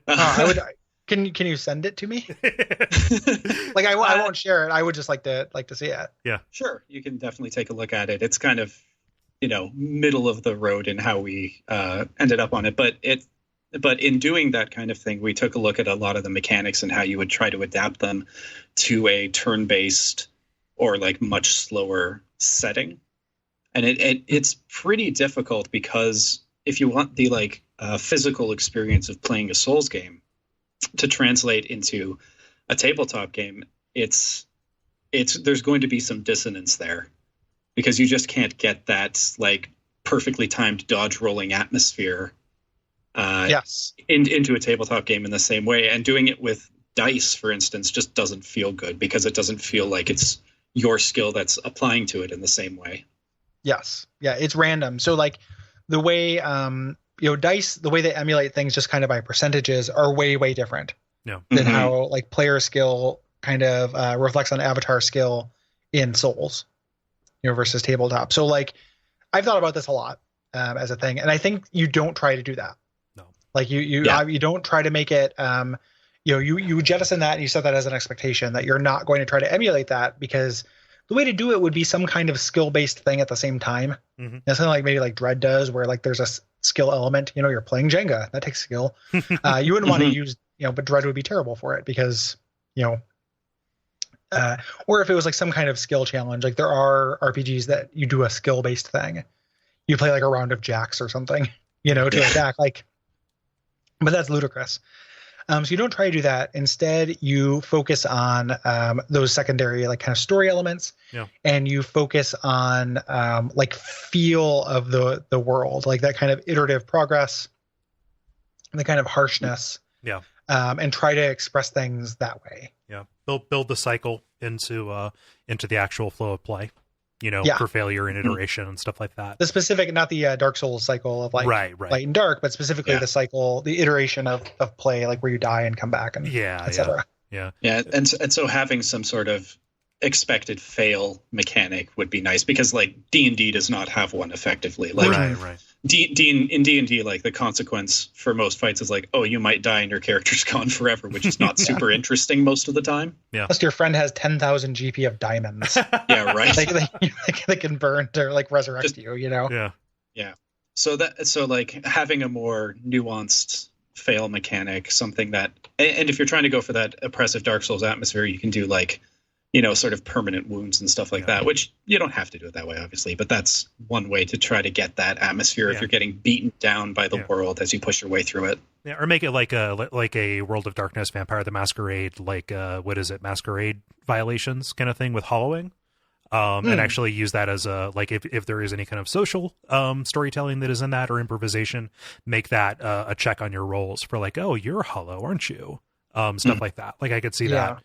I would. Can you send it to me? Like I won't share it. I would just like to see it. Yeah, sure. You can definitely take a look at it. It's kind of middle of the road in how we ended up on it, but in doing that kind of thing, we took a look at a lot of the mechanics and how you would try to adapt them to a turn-based or like much slower setting. And it's pretty difficult because if you want the physical experience of playing a Souls game to translate into a tabletop game, it's there's going to be some dissonance there because you just can't get that like perfectly timed dodge rolling atmosphere into a tabletop game in the same way. And doing it with dice, for instance, just doesn't feel good because it doesn't feel like it's your skill that's applying to it in the same way. Yes. Yeah, it's random. So like the way dice, the way they emulate things just kind of by percentages are way, way different than how like player skill kind of reflects on avatar skill in Souls, versus tabletop. So like I've thought about this a lot as a thing, and I think you don't try to do that. No. Like you don't try to make it you jettison that and you set that as an expectation that you're not going to try to emulate that, because the way to do it would be some kind of skill-based thing at the same time. Mm-hmm. Something like maybe like Dread does, where like there's a skill element. You're playing Jenga, that takes skill. You wouldn't want to use, but Dread would be terrible for it because, or if it was like some kind of skill challenge, like there are RPGs that you do a skill-based thing. You play like a round of jacks or something, to attack. But that's ludicrous. So you don't try to do that. Instead, you focus on those secondary like kind of story elements, and you focus on like feel of the world, like that kind of iterative progress, the kind of harshness, and try to express things that way. Yeah, build the cycle into the actual flow of play. For failure and iteration and stuff like that. The specific, not the Dark Souls cycle of like light and dark, but specifically the cycle, the iteration of play, like where you die and come back and etc. Yeah. And so having some sort of expected fail mechanic would be nice, because like D&D does not have one effectively. Like right. In D&D, like the consequence for most fights is like, oh, you might die and your character's gone forever, which is not super interesting most of the time. Yeah. Unless your friend has 10,000 GP of diamonds. Yeah, right. They can burn or like resurrect you, Yeah. Yeah. So like having a more nuanced fail mechanic, something that, and if you're trying to go for that oppressive Dark Souls atmosphere, you can do like, sort of permanent wounds and stuff like that, which you don't have to do it that way, obviously, but that's one way to try to get that atmosphere if you're getting beaten down by the world as you push your way through it. Yeah, or make it like a World of Darkness, Vampire the Masquerade, like what is it, Masquerade Violations kind of thing with hollowing, and actually use that as a, like, if there is any kind of social storytelling that is in that, or improvisation, make that a check on your rolls for like, oh, you're hollow, aren't you? Stuff like that. Like I could see that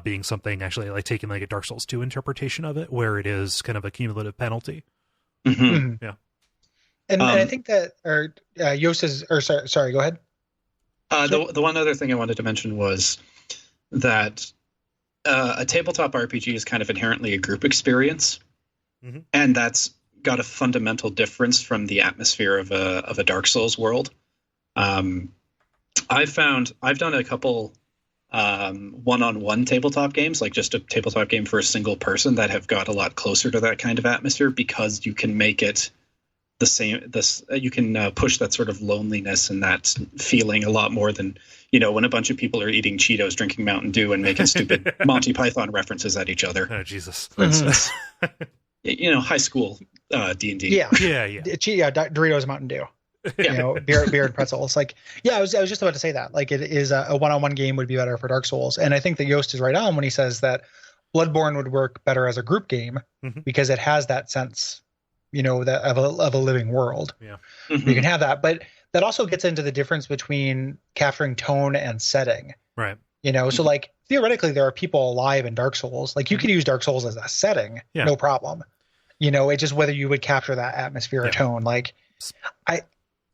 being something actually like taking like a Dark Souls 2 interpretation of it, where it is kind of a cumulative penalty. Yeah. And I think that, or Yost is, or sorry, go ahead. The one other thing I wanted to mention was that a tabletop RPG is kind of inherently a group experience, and that's got a fundamental difference from the atmosphere of a Dark Souls world. I've done a couple one-on-one tabletop games, like just a tabletop game for a single person, that have got a lot closer to that kind of atmosphere, because you can make it the same. You can push that sort of loneliness and that feeling a lot more than, when a bunch of people are eating Cheetos, drinking Mountain Dew, and making stupid Monty Python references at each other. Oh, Jesus. For instance. High school D&D. Yeah. Doritos, Mountain Dew. Beer and pretzels. Like, I was just about to say that. Like, it is a one-on-one game would be better for Dark Souls, and I think that Yost is right on when he says that Bloodborne would work better as a group game because it has that sense, that of a living world. Yeah, you can have that, but that also gets into the difference between capturing tone and setting. Right. So like theoretically, there are people alive in Dark Souls. Like you could use Dark Souls as a setting, no problem. It's just whether you would capture that atmosphere or tone. Like,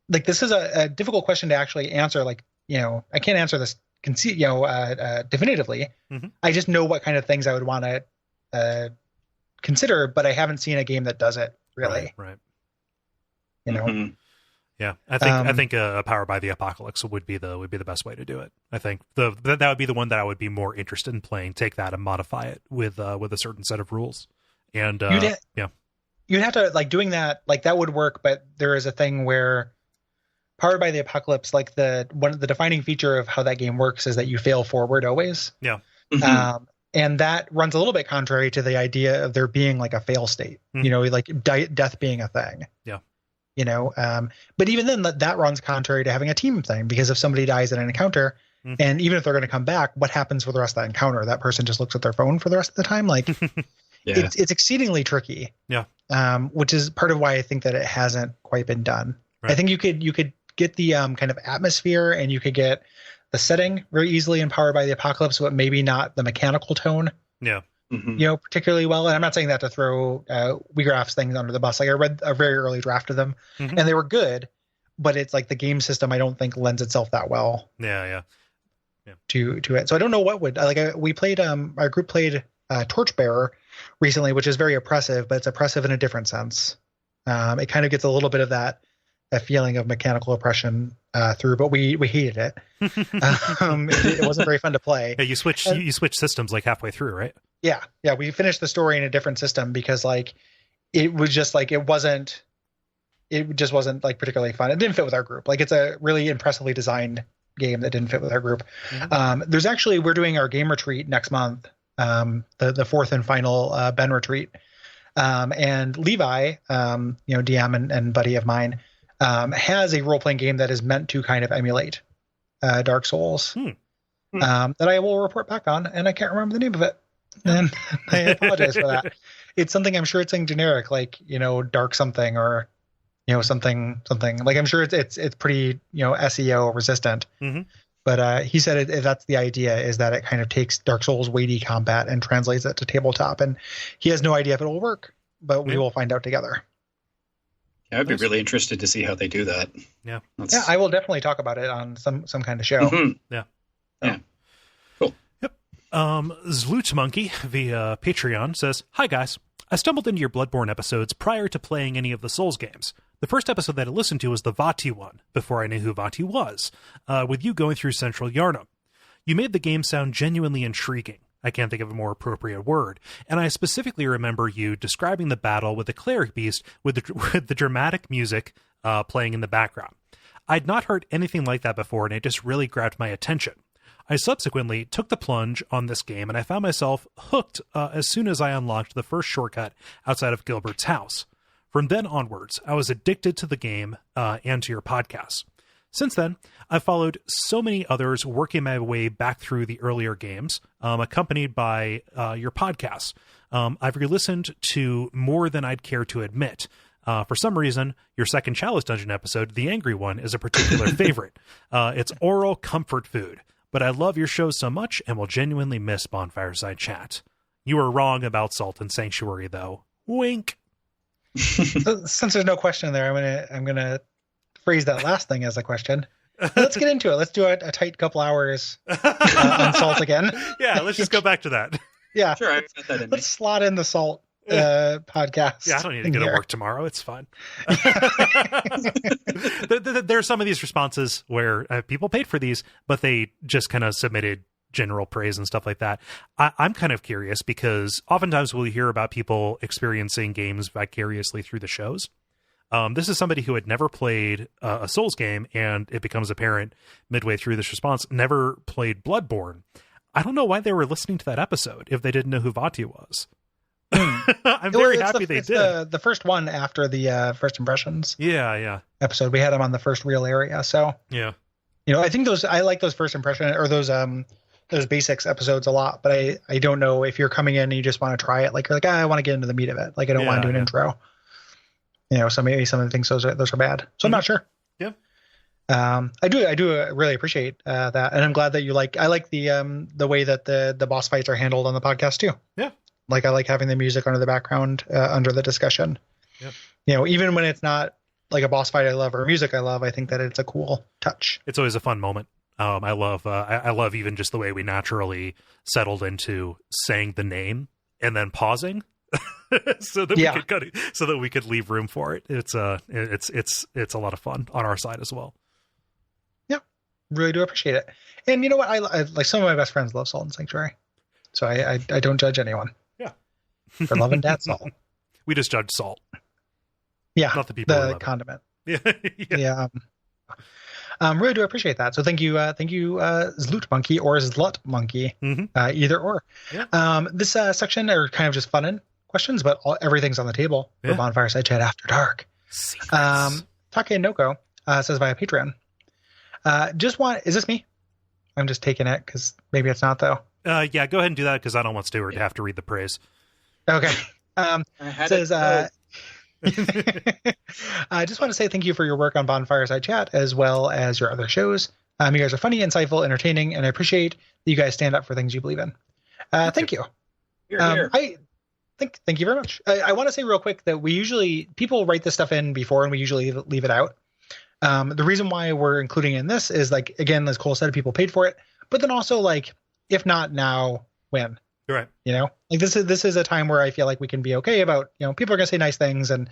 this is a difficult question to actually answer. Like, I can't answer this definitively. I just know what kind of things I would want to consider, but I haven't seen a game that does it really. Right. Yeah, I think Power by the Apocalypse would be the best way to do it. I think that would be the one that I would be more interested in playing. Take that and modify it with a certain set of rules. And you'd have to, like, doing that, like, that would work. But there is a thing where Powered by the Apocalypse, like the defining feature of how that game works is that you fail forward always. Yeah. And that runs a little bit contrary to the idea of there being like a fail state, like death being a thing. Yeah. But even then that runs contrary to having a team thing, because if somebody dies in an encounter, and even if they're going to come back, what happens for the rest of that encounter? That person just looks at their phone for the rest of the time. Like it's exceedingly tricky. Yeah. Which is part of why I think that it hasn't quite been done. Right. I think you could get the kind of atmosphere, and you could get the setting very easily in Powered by the Apocalypse, but maybe not the mechanical tone. Yeah. Particularly well. And I'm not saying that to throw WeGraphs things under the bus. Like, I read a very early draft of them, and they were good, but it's like the game system I don't think lends itself that well. Yeah. To it. So I don't know what would, like, we played our group played Torchbearer recently, which is very oppressive, but it's oppressive in a different sense. It kind of gets a little bit of that feeling of mechanical oppression through, but we hated it. It wasn't very fun to play. Yeah, you switch systems like halfway through, right? Yeah. We finished the story in a different system because like it was just like it just wasn't like particularly fun. It didn't fit with our group. Like, it's a really impressively designed game that didn't fit with our group. There's actually, we're doing our game retreat next month, the fourth and final Ben retreat, and Levi, DM and buddy of mine, has a role-playing game that is meant to kind of emulate Dark Souls that I will report back on, and I can't remember the name of it, and I apologize for that. It's something, I'm sure it's something generic, like, dark something, or something like, I'm sure it's pretty SEO resistant. But he said that's the idea, is that it kind of takes Dark Souls weighty combat and translates it to tabletop, and he has no idea if it will work, but we will find out together. Yeah, I'd be really interested to see how they do that. Yeah. I will definitely talk about it on some kind of show. Yeah. Cool. Yep. Zloot Monkey via Patreon says, "Hi guys. I stumbled into your Bloodborne episodes prior to playing any of the Souls games. The first episode that I listened to was the Vati one, before I knew who Vati was, with you going through Central Yharnam. You made the game sound genuinely intriguing. I can't think of a more appropriate word. And I specifically remember you describing the battle with the cleric beast with the dramatic music playing in the background. I'd not heard anything like that before, and it just really grabbed my attention. I subsequently took the plunge on this game, and I found myself hooked as soon as I unlocked the first shortcut outside of Gilbert's house. From then onwards, I was addicted to the game and to your podcasts. Since then, I've followed so many others working my way back through the earlier games, accompanied by your podcasts. I've re-listened to more than I'd care to admit. For some reason, your second Chalice Dungeon episode, the angry one, is a particular favorite. It's oral comfort food. But I love your show so much and will genuinely miss Bonfireside Chat. You were wrong about Salt and Sanctuary, though. Wink. Since there's no question there, I'm gonna phrase that last thing as a question. Let's get into it. Let's do a tight couple hours on Salt again. Yeah, let's just go back to that. Yeah, Sure, I've got that in me. let's slot in the Salt podcast. Yeah, I don't need to go to work tomorrow. It's fine. There are some of these responses where people paid for these, but they just kind of submitted general praise and stuff like that. I'm kind of curious because oftentimes we'll hear about people experiencing games vicariously through the shows. This is somebody who had never played a Souls game, and it becomes apparent midway through this response, never played Bloodborne. I don't know why they were listening to that episode if they didn't know who Vati was. I'm very happy they did. The first one after the First Impressions Yeah. episode. We had them on the first real area. So, Yeah. I think I like those first impression or those basics episodes a lot, but I don't know if you're coming in and you just want to try it. Like, you're like, I want to get into the meat of it. Like, I don't want to do an intro. So maybe some of the things those are bad. So I'm not sure. Yeah. I do really appreciate that, and I'm glad that you like. I like the way that the boss fights are handled on the podcast too. Yeah. Like, I like having the music under the background under the discussion. Yeah. Even when it's not like a boss fight I love or music I love, I think that it's a cool touch. It's always a fun moment. I love even just the way we naturally settled into saying the name and then pausing. so that we could leave room for it. It's a lot of fun on our side as well. Yeah, really do appreciate it. And you know what? I like, some of my best friends love Salt and Sanctuary, so I don't judge anyone. Yeah, for loving that Salt. We just judge Salt. Yeah, not the people. The condiment. Yeah. Really do appreciate that. So thank you, Zloot Monkey or Zlut Monkey, either or. Yeah. This section are kind of just fun questions, but everything's on the table for Bonfireside Chat After Dark. Take Noko says via Patreon. Is this me? I'm just taking it because maybe it's not though. Yeah, go ahead and do that because I don't want Stewart to have to read the praise. Okay. Says. I just want to say thank you for your work on Bonfireside Chat as well as your other shows. You guys are funny, insightful, entertaining, and I appreciate that you guys stand up for things you believe in. Thank you. Here. Thank you very much. I want to say real quick that people write this stuff in before and we usually leave it out. The reason why we're including it in this is, like, again, as Kole said, people paid for it, but then also, like, if not now, when? Right. Like, this is a time where I feel like we can be okay about, people are going to say nice things, and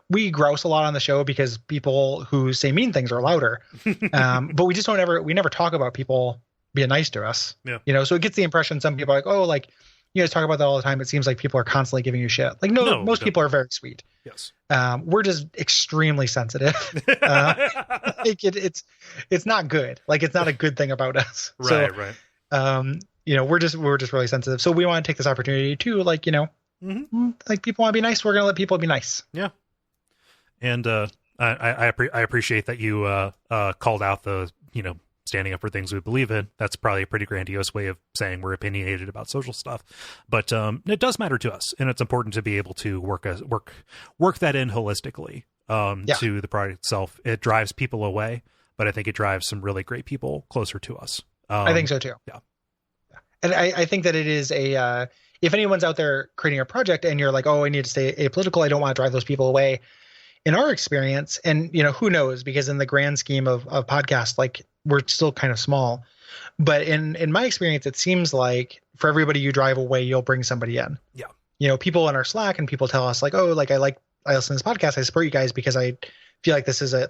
we grouse a lot on the show because people who say mean things are louder. But we just we never talk about people being nice to us. Yeah. So it gets the impression some people are like, oh, like, you guys talk about that all the time. It seems like people are constantly giving you shit. Like, no, most people are very sweet. Yes. We're just extremely sensitive. It's not good. Like, it's not a good thing about us. Right. We're just really sensitive. So we want to take this opportunity to, like, like, people want to be nice. We're going to let people be nice. Yeah. And I appreciate that you called out the, standing up for things we believe in. That's probably a pretty grandiose way of saying we're opinionated about social stuff, but it does matter to us, and it's important to be able to work that in holistically to the product itself. It drives people away, but I think it drives some really great people closer to us. I think so too. Yeah. And I think that it is if anyone's out there creating a project and you're like, oh, I need to stay apolitical, I don't want to drive those people away. In our experience, and who knows, because in the grand scheme of podcasts, like, we're still kind of small, but in my experience, it seems like for everybody you drive away, you'll bring somebody in. Yeah. People in our Slack and people tell us, like, oh, like, I listen to this podcast, I support you guys because I feel like this is a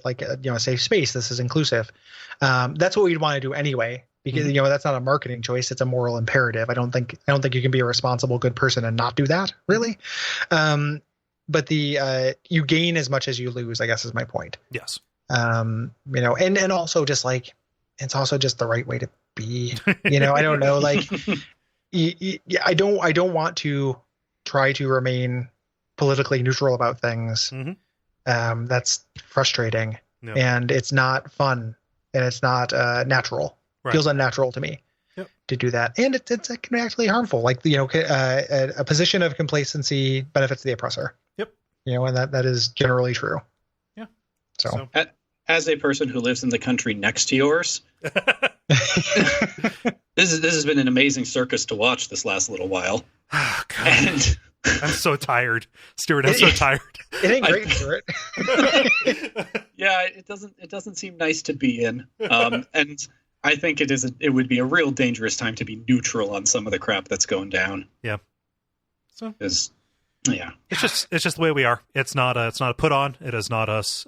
safe space. This is inclusive. That's what we'd want to do anyway, because that's not a marketing choice. It's a moral imperative. I don't think you can be a responsible, good person and not do that, really. But you gain as much as you lose, I guess, is my point. Yes. And also just like, it's also just the right way to be, I don't know, like, I don't want to try to remain politically neutral about things. Mm-hmm. That's frustrating, no. and it's not fun, and it's not natural. Right. Feels unnatural to me to do that, and it can be actually harmful. Like a position of complacency benefits the oppressor. Yep. And that is generally true. Yeah. So. As a person who lives in the country next to yours, this has been an amazing circus to watch this last little while. Oh, God. And I'm so tired, Stuart. I'm so tired. It ain't great, Stuart. Yeah, it doesn't seem nice to be in. And I think it would be a real dangerous time to be neutral on some of the crap that's going down. Yeah. So it's just the way we are. It's not a put on. It is not us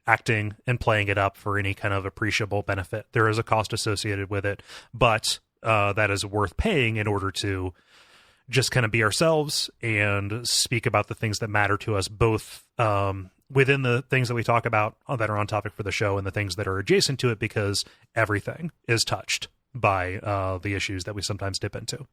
acting and playing it up for any kind of appreciable benefit. There is a cost associated with it, but that is worth paying in order to just kind of be ourselves and speak about the things that matter to us, both within the things that we talk about that are on topic for the show and the things that are adjacent to it, because everything is touched by the issues that we sometimes dip into.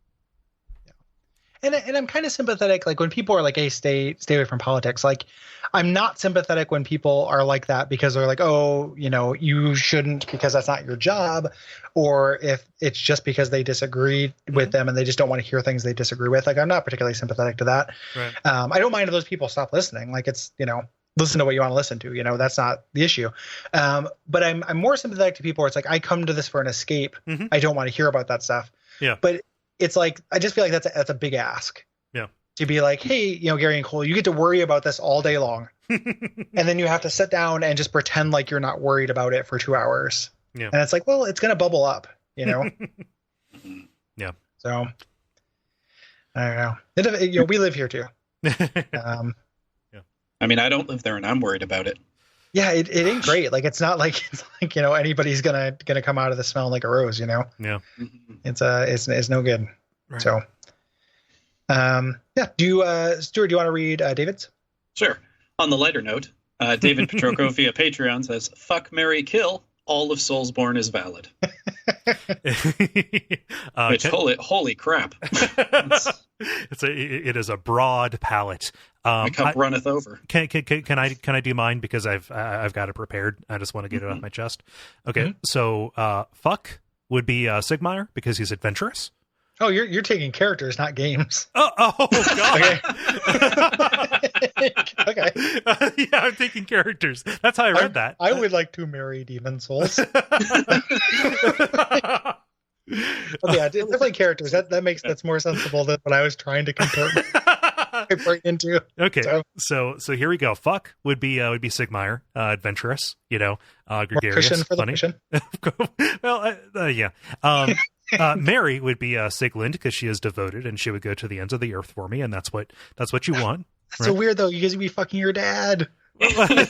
And I'm kind of sympathetic, like when people are like, "Hey, stay away from politics." Like, I'm not sympathetic when people are like that because they're like, "Oh, you shouldn't because that's not your job," or if it's just because they disagree with them and they just don't want to hear things they disagree with. Like, I'm not particularly sympathetic to that. Right. I don't mind if those people stop listening. Like, it's listen to what you want to listen to. That's not the issue. But I'm more sympathetic to people where it's like, I come to this for an escape. Mm-hmm. I don't want to hear about that stuff. Yeah. But it's like, I just feel like that's a big ask. Yeah. To be like, hey, Gary and Kole, you get to worry about this all day long. And then you have to sit down and just pretend like you're not worried about it for 2 hours. Yeah. And it's like, well, it's going to bubble up, Yeah. So I don't know. We live here too. I mean, I don't live there and I'm worried about it. Yeah, it ain't great. Like, it's not like anybody's gonna come out of the smelling like a rose. Yeah. It's no good. Right. So, yeah. Stuart, do you want to read David's? Sure. On the lighter note, David Petroko via Patreon says, "Fuck, marry, kill. All of Soulsborne is valid." Which holy crap! It is a broad palette. My cup runneth over. Can I do mine because I've got it prepared. I just want to get it off my chest. Okay, Mm-hmm. So fuck would be Sigmire because he's adventurous. Oh, you're taking characters, not games. Oh God. Okay. Yeah, I'm taking characters. That's how I read that. I would like to marry demon souls. Okay, yeah, definitely characters. That's more sensible than what I was trying to compare into. Okay, so here we go. Fuck would be Sigmire, adventurous. Gregarious, cushion for the funny. cushion. Well, yeah. Mary would be Siglind because she is devoted and she would go to the ends of the earth for me, and that's what you want. That's so weird though. You guys would be fucking your dad. No, I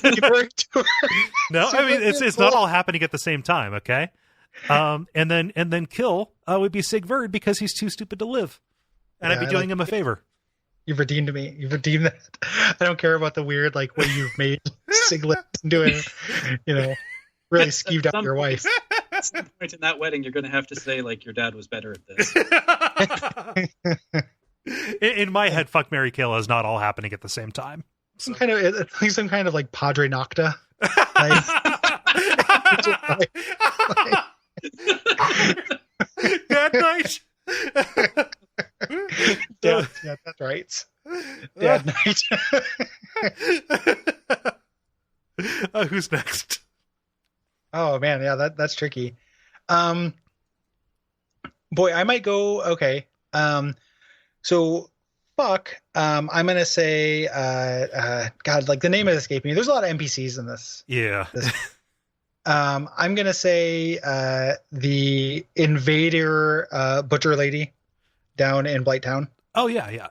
mean it's not all happening at the same time. Okay. And then kill would be Sigvard because he's too stupid to live, and I'd be doing him a favor. You've redeemed me. You've redeemed that. I don't care about the weird way you've made Siglind doing, really skeeved out your wife. At some point in that wedding, you're going to have to say your dad was better at this. In my head, fuck, marry, kill is not all happening at the same time. So. It's like some kind of Padre Nocta. Dad night. Yeah, that's right. Dad night. Who's next? Oh man, yeah, that's tricky. Boy, I might go. Okay. So fuck. I'm gonna say. God, the name is escaping me. There's a lot of NPCs in this. Yeah. I'm gonna say the invader butcher lady down in Blighttown. Oh yeah.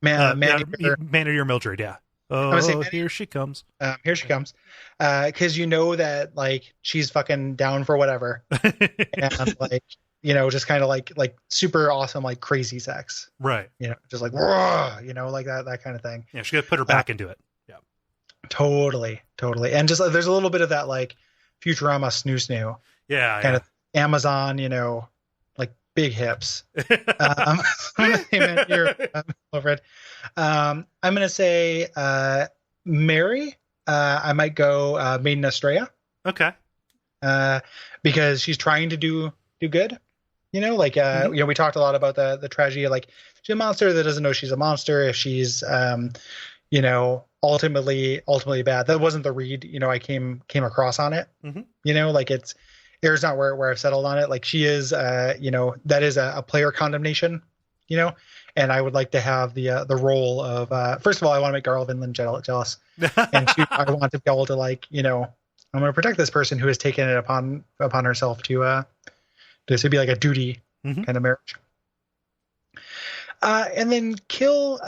Manager Mildred. Yeah. Oh, here she comes. Here she comes. Because that she's fucking down for whatever, and just kind of like super awesome crazy sex, right? Just raw, that kind of thing. Yeah, she got to put her back into it. Yeah. Totally. And just there's a little bit of that like Futurama snoo Yeah. kind of Amazon, like big hips. Hey man, you're over it. I'm gonna say Mary. I might go Maiden Estrella. Okay. Because she's trying to do good. Like we talked a lot about the tragedy of like she's a monster that doesn't know she's a monster. If she's ultimately bad. That wasn't the read I came across on it. Like it's air's not where I've settled on it. Like she is that is a player condemnation, and I would like to have the role of first of all I want to make Garl Vinland jealous, and two, I want to be able to like I'm going to protect this person who has taken it upon herself to be like a duty kind of marriage. And then kill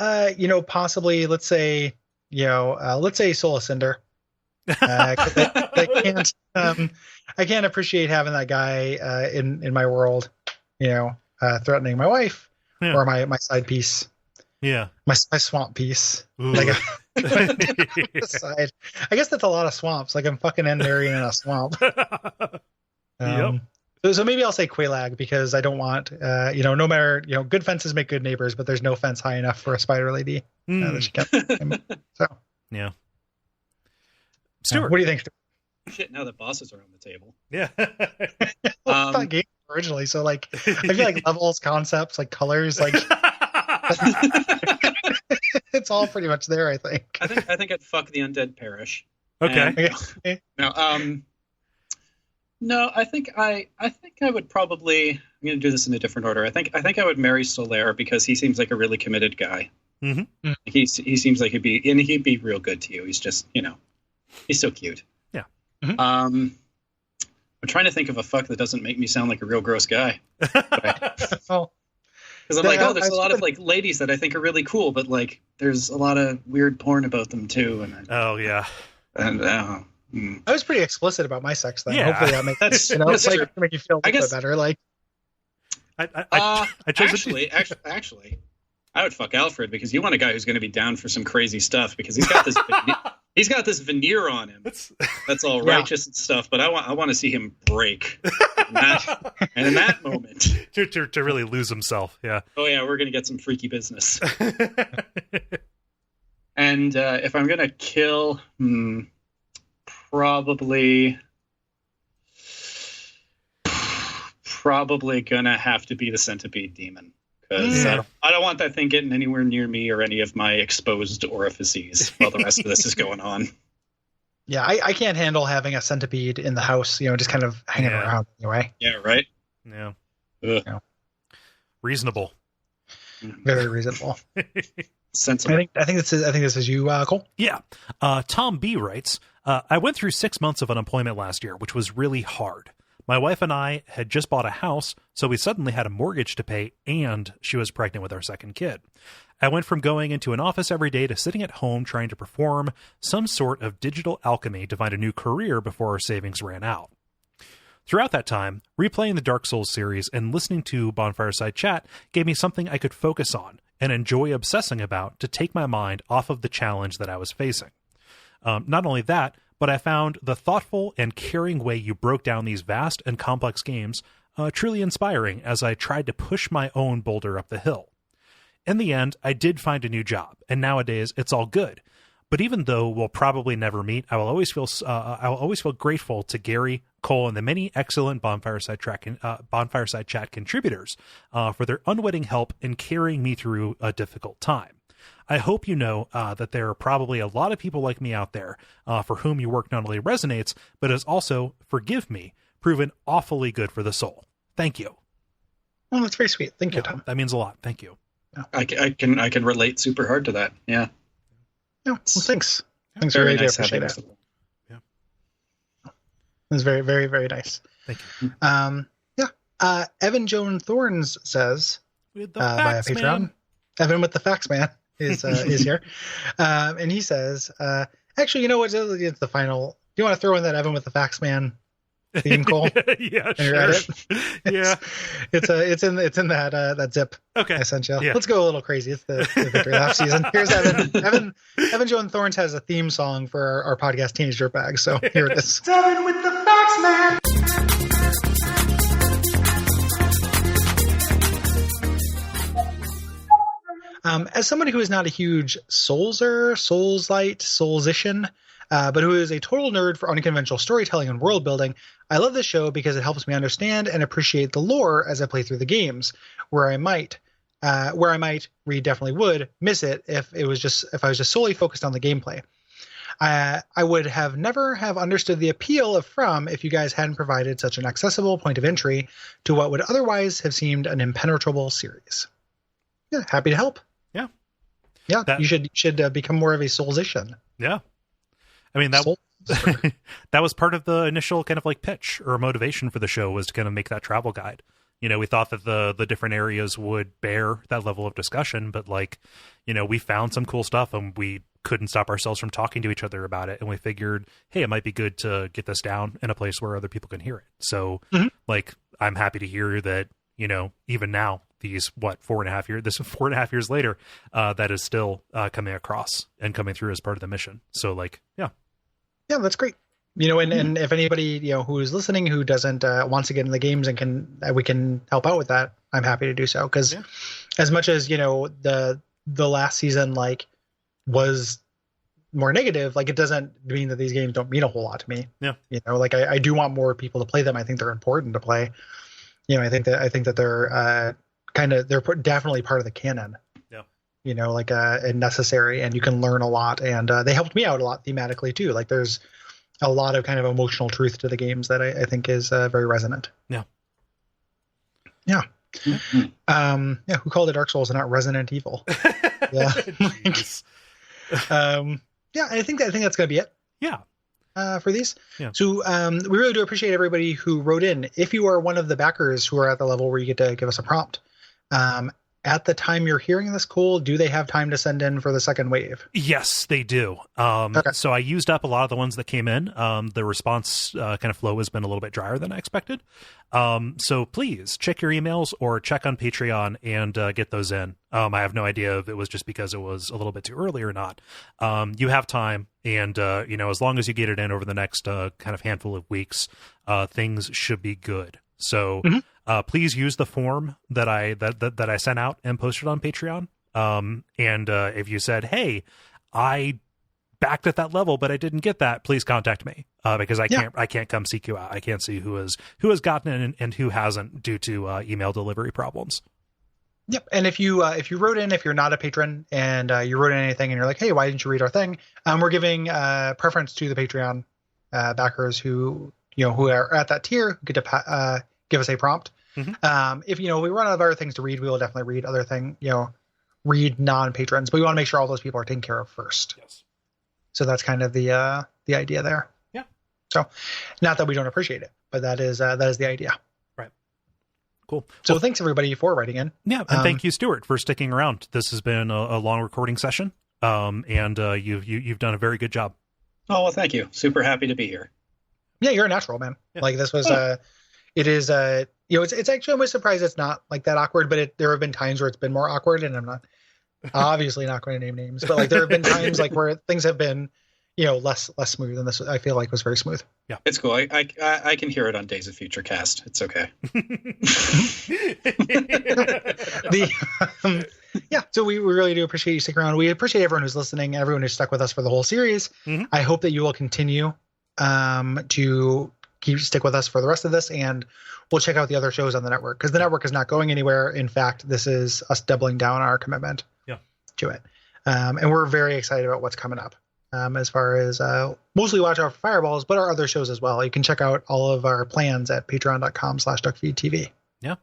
possibly let's say Sola Cinder. I can't appreciate having that guy in my world, threatening my wife or my side piece. Yeah. My swamp piece. Like side. I guess that's a lot of swamps. Like I'm fucking Endarian in a swamp. Yep. So maybe I'll say Quelaag because I don't want, no matter, good fences make good neighbors, but there's no fence high enough for a spider lady. That she can't, so. Yeah. Stuart. What do you think? Shit, now that bosses are on the table. Yeah. Well, it's not game originally, so like I feel like levels, concepts, like colors, like it's all pretty much there. I think I'd fuck the undead parish. Okay. No, I think I would probably. I'm going to do this in a different order. I think I would marry Solaire because he seems like a really committed guy. Mm-hmm. He seems like he'd be real good to you. He's just he's so cute. Yeah. Mm-hmm. I'm trying to think of a fuck that doesn't make me sound like a real gross guy. Because I'm like, there's a lot of like ladies that I think are really cool, but like there's a lot of weird porn about them too. I was pretty explicit about my sex then. Yeah. Hopefully that makes that's like true. to make you feel a little bit better. Like I chose actually, I would fuck Alfred because you want a guy who's going to be down for some crazy stuff because he's got this veneer on him that's all righteous and stuff. But I want to see him break, and in that moment to really lose himself. Yeah. Oh yeah, we're going to get some freaky business. And if I'm going to kill, probably gonna have to be the centipede demon because I don't want that thing getting anywhere near me or any of my exposed orifices while the rest of this is going on. Yeah, I can't handle having a centipede in the house, just kind of hanging around anyway. Yeah, right. Yeah. Reasonable. Very reasonable. Sensible. I think this is you, Cole. Yeah. Tom B writes, I went through 6 months of unemployment last year, which was really hard. My wife and I had just bought a house, so we suddenly had a mortgage to pay, and she was pregnant with our second kid. I went from going into an office every day to sitting at home trying to perform some sort of digital alchemy to find a new career before our savings ran out. Throughout that time, replaying the Dark Souls series and listening to Bonfireside Chat gave me something I could focus on and enjoy obsessing about to take my mind off of the challenge that I was facing. Not only that, but I found the thoughtful and caring way you broke down these vast and complex games truly inspiring as I tried to push my own boulder up the hill. In the end, I did find a new job, and nowadays it's all good. But even though we'll probably never meet, I will always feel grateful to Gary, Cole, and the many excellent Bonfireside Chat contributors for their unwitting help in carrying me through a difficult time. I hope you know that there are probably a lot of people like me out there for whom your work not only resonates, but has also, forgive me, proven awfully good for the soul. Thank you. Well, that's very sweet. Thank you, Tom. That means a lot. Thank you. I can relate super hard to that. Yeah. Yeah. Well, thanks. Thanks, very really nice. Do appreciate it. Yeah. It was very, very, very nice. Thank you. Evan Joan Thorns says With the via facts, Patreon. man. Evan with the facts, man, is here, and he says, actually, you know what? It's the final. Do you want to throw in that Evan with the facts, man theme, Cole? Yeah, Have you read sure. it? Yeah. It's in that zip. Okay. I sent you. Yeah. Let's go a little crazy. It's the victory lap season. Here's Evan Joan Thorns has a theme song for our podcast, Teenage Dirtbags. So here it is. Evan with the facts, man. As somebody who is not a huge Soulser, Soulslight, Soulsician, but who is a total nerd for unconventional storytelling and world building, I love this show because it helps me understand and appreciate the lore as I play through the games, where I might, Reed definitely would, miss it if I was just solely focused on the gameplay. I would have never have understood the appeal of From if you guys hadn't provided such an accessible point of entry to what would otherwise have seemed an impenetrable series. Yeah, happy to help. Yeah, you should become more of a Soulsician. Yeah. I mean, that that was part of the initial kind of like pitch or motivation for the show, was to kind of make that travel guide. You know, we thought that the different areas would bear that level of discussion, but like, you know, we found some cool stuff and we couldn't stop ourselves from talking to each other about it. And we figured, hey, it might be good to get this down in a place where other people can hear it. So like, I'm happy to hear that, you know, even now, these 4.5 years later, that is still coming across and coming through as part of the mission. So like, yeah, that's great. You know, and if anybody, you know, who is listening who doesn't wants to get in the games and we can help out with that, I'm happy to do so. Because as much as, you know, the last season like was more negative, like it doesn't mean that these games don't mean a whole lot to me. Yeah, you know, like I do want more people to play them. I think they're important to play. You know, I think that they're they're definitely part of the canon. Yeah. You know, like and necessary, and you can learn a lot, and they helped me out a lot thematically too. Like there's a lot of kind of emotional truth to the games that I think is very resonant. Yeah. Yeah. Mm-hmm. Who called it Dark Souls and not Resident Evil? Yeah. I think that's gonna be it. Yeah. For these. Yeah. So we really do appreciate everybody who wrote in. If you are one of the backers who are at the level where you get to give us a prompt, at the time you're hearing this, Cole, do they have time to send in for the second wave? Yes, they do. Okay. So I used up a lot of the ones that came in. The response kind of flow has been a little bit drier than I expected. So please check your emails or check on Patreon and get those in. I have no idea if it was just because it was a little bit too early or not. You have time, and you know, as long as you get it in over the next kind of handful of weeks, things should be good. So please use the form that I sent out and posted on Patreon. And if you said, hey, I backed at that level, but I didn't get that, please contact me, because I can't come seek you out. I can't see who has gotten it and who hasn't due to email delivery problems. Yep. And if you wrote in, if you're not a patron and you wrote in anything and you're like, hey, why didn't you read our thing? We're giving preference to the Patreon backers who are at that tier, who get to give us a prompt. Mm-hmm. If we run out of other things to read, we will definitely read other thing, read non-patrons, but we want to make sure all those people are taken care of first. Yes. So that's kind of the idea there. Yeah. So not that we don't appreciate it, but that is the idea. Right. Cool. So thanks everybody for writing in. Yeah. And thank you, Stewart, for sticking around. This has been a long recording session. And you've done a very good job. Oh, well, thank you. Super happy to be here. Yeah. You're a natural, man. Yeah. Like this was, it is, it's actually, I'm surprised it's not like that awkward, but there have been times where it's been more awkward, and I'm not obviously not going to name names, but like there have been times like where things have been, less smooth, and this I feel like was very smooth. Yeah, it's cool. I can hear it on Days of Future Cast. It's okay. So we really do appreciate you sticking around. We appreciate everyone who's listening, everyone who's stuck with us for the whole series. Mm-hmm. I hope that you will continue to stick with us for the rest of this, and we'll check out the other shows on the network, because the network is not going anywhere. In fact, this is us doubling down our commitment to it. And we're very excited about what's coming up, as far as mostly watch out for Fireballs, but our other shows as well. You can check out all of our plans at patreon.com/Duckfeed.tv. Yeah.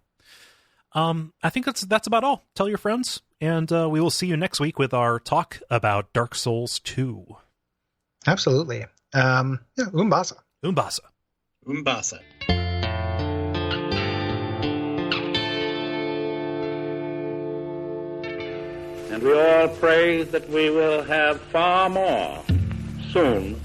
I think that's about all. Tell your friends, and we will see you next week with our talk about Dark Souls 2. Absolutely. Umbasa. Umbasa. Umbasa. And we all pray that we will have far more soon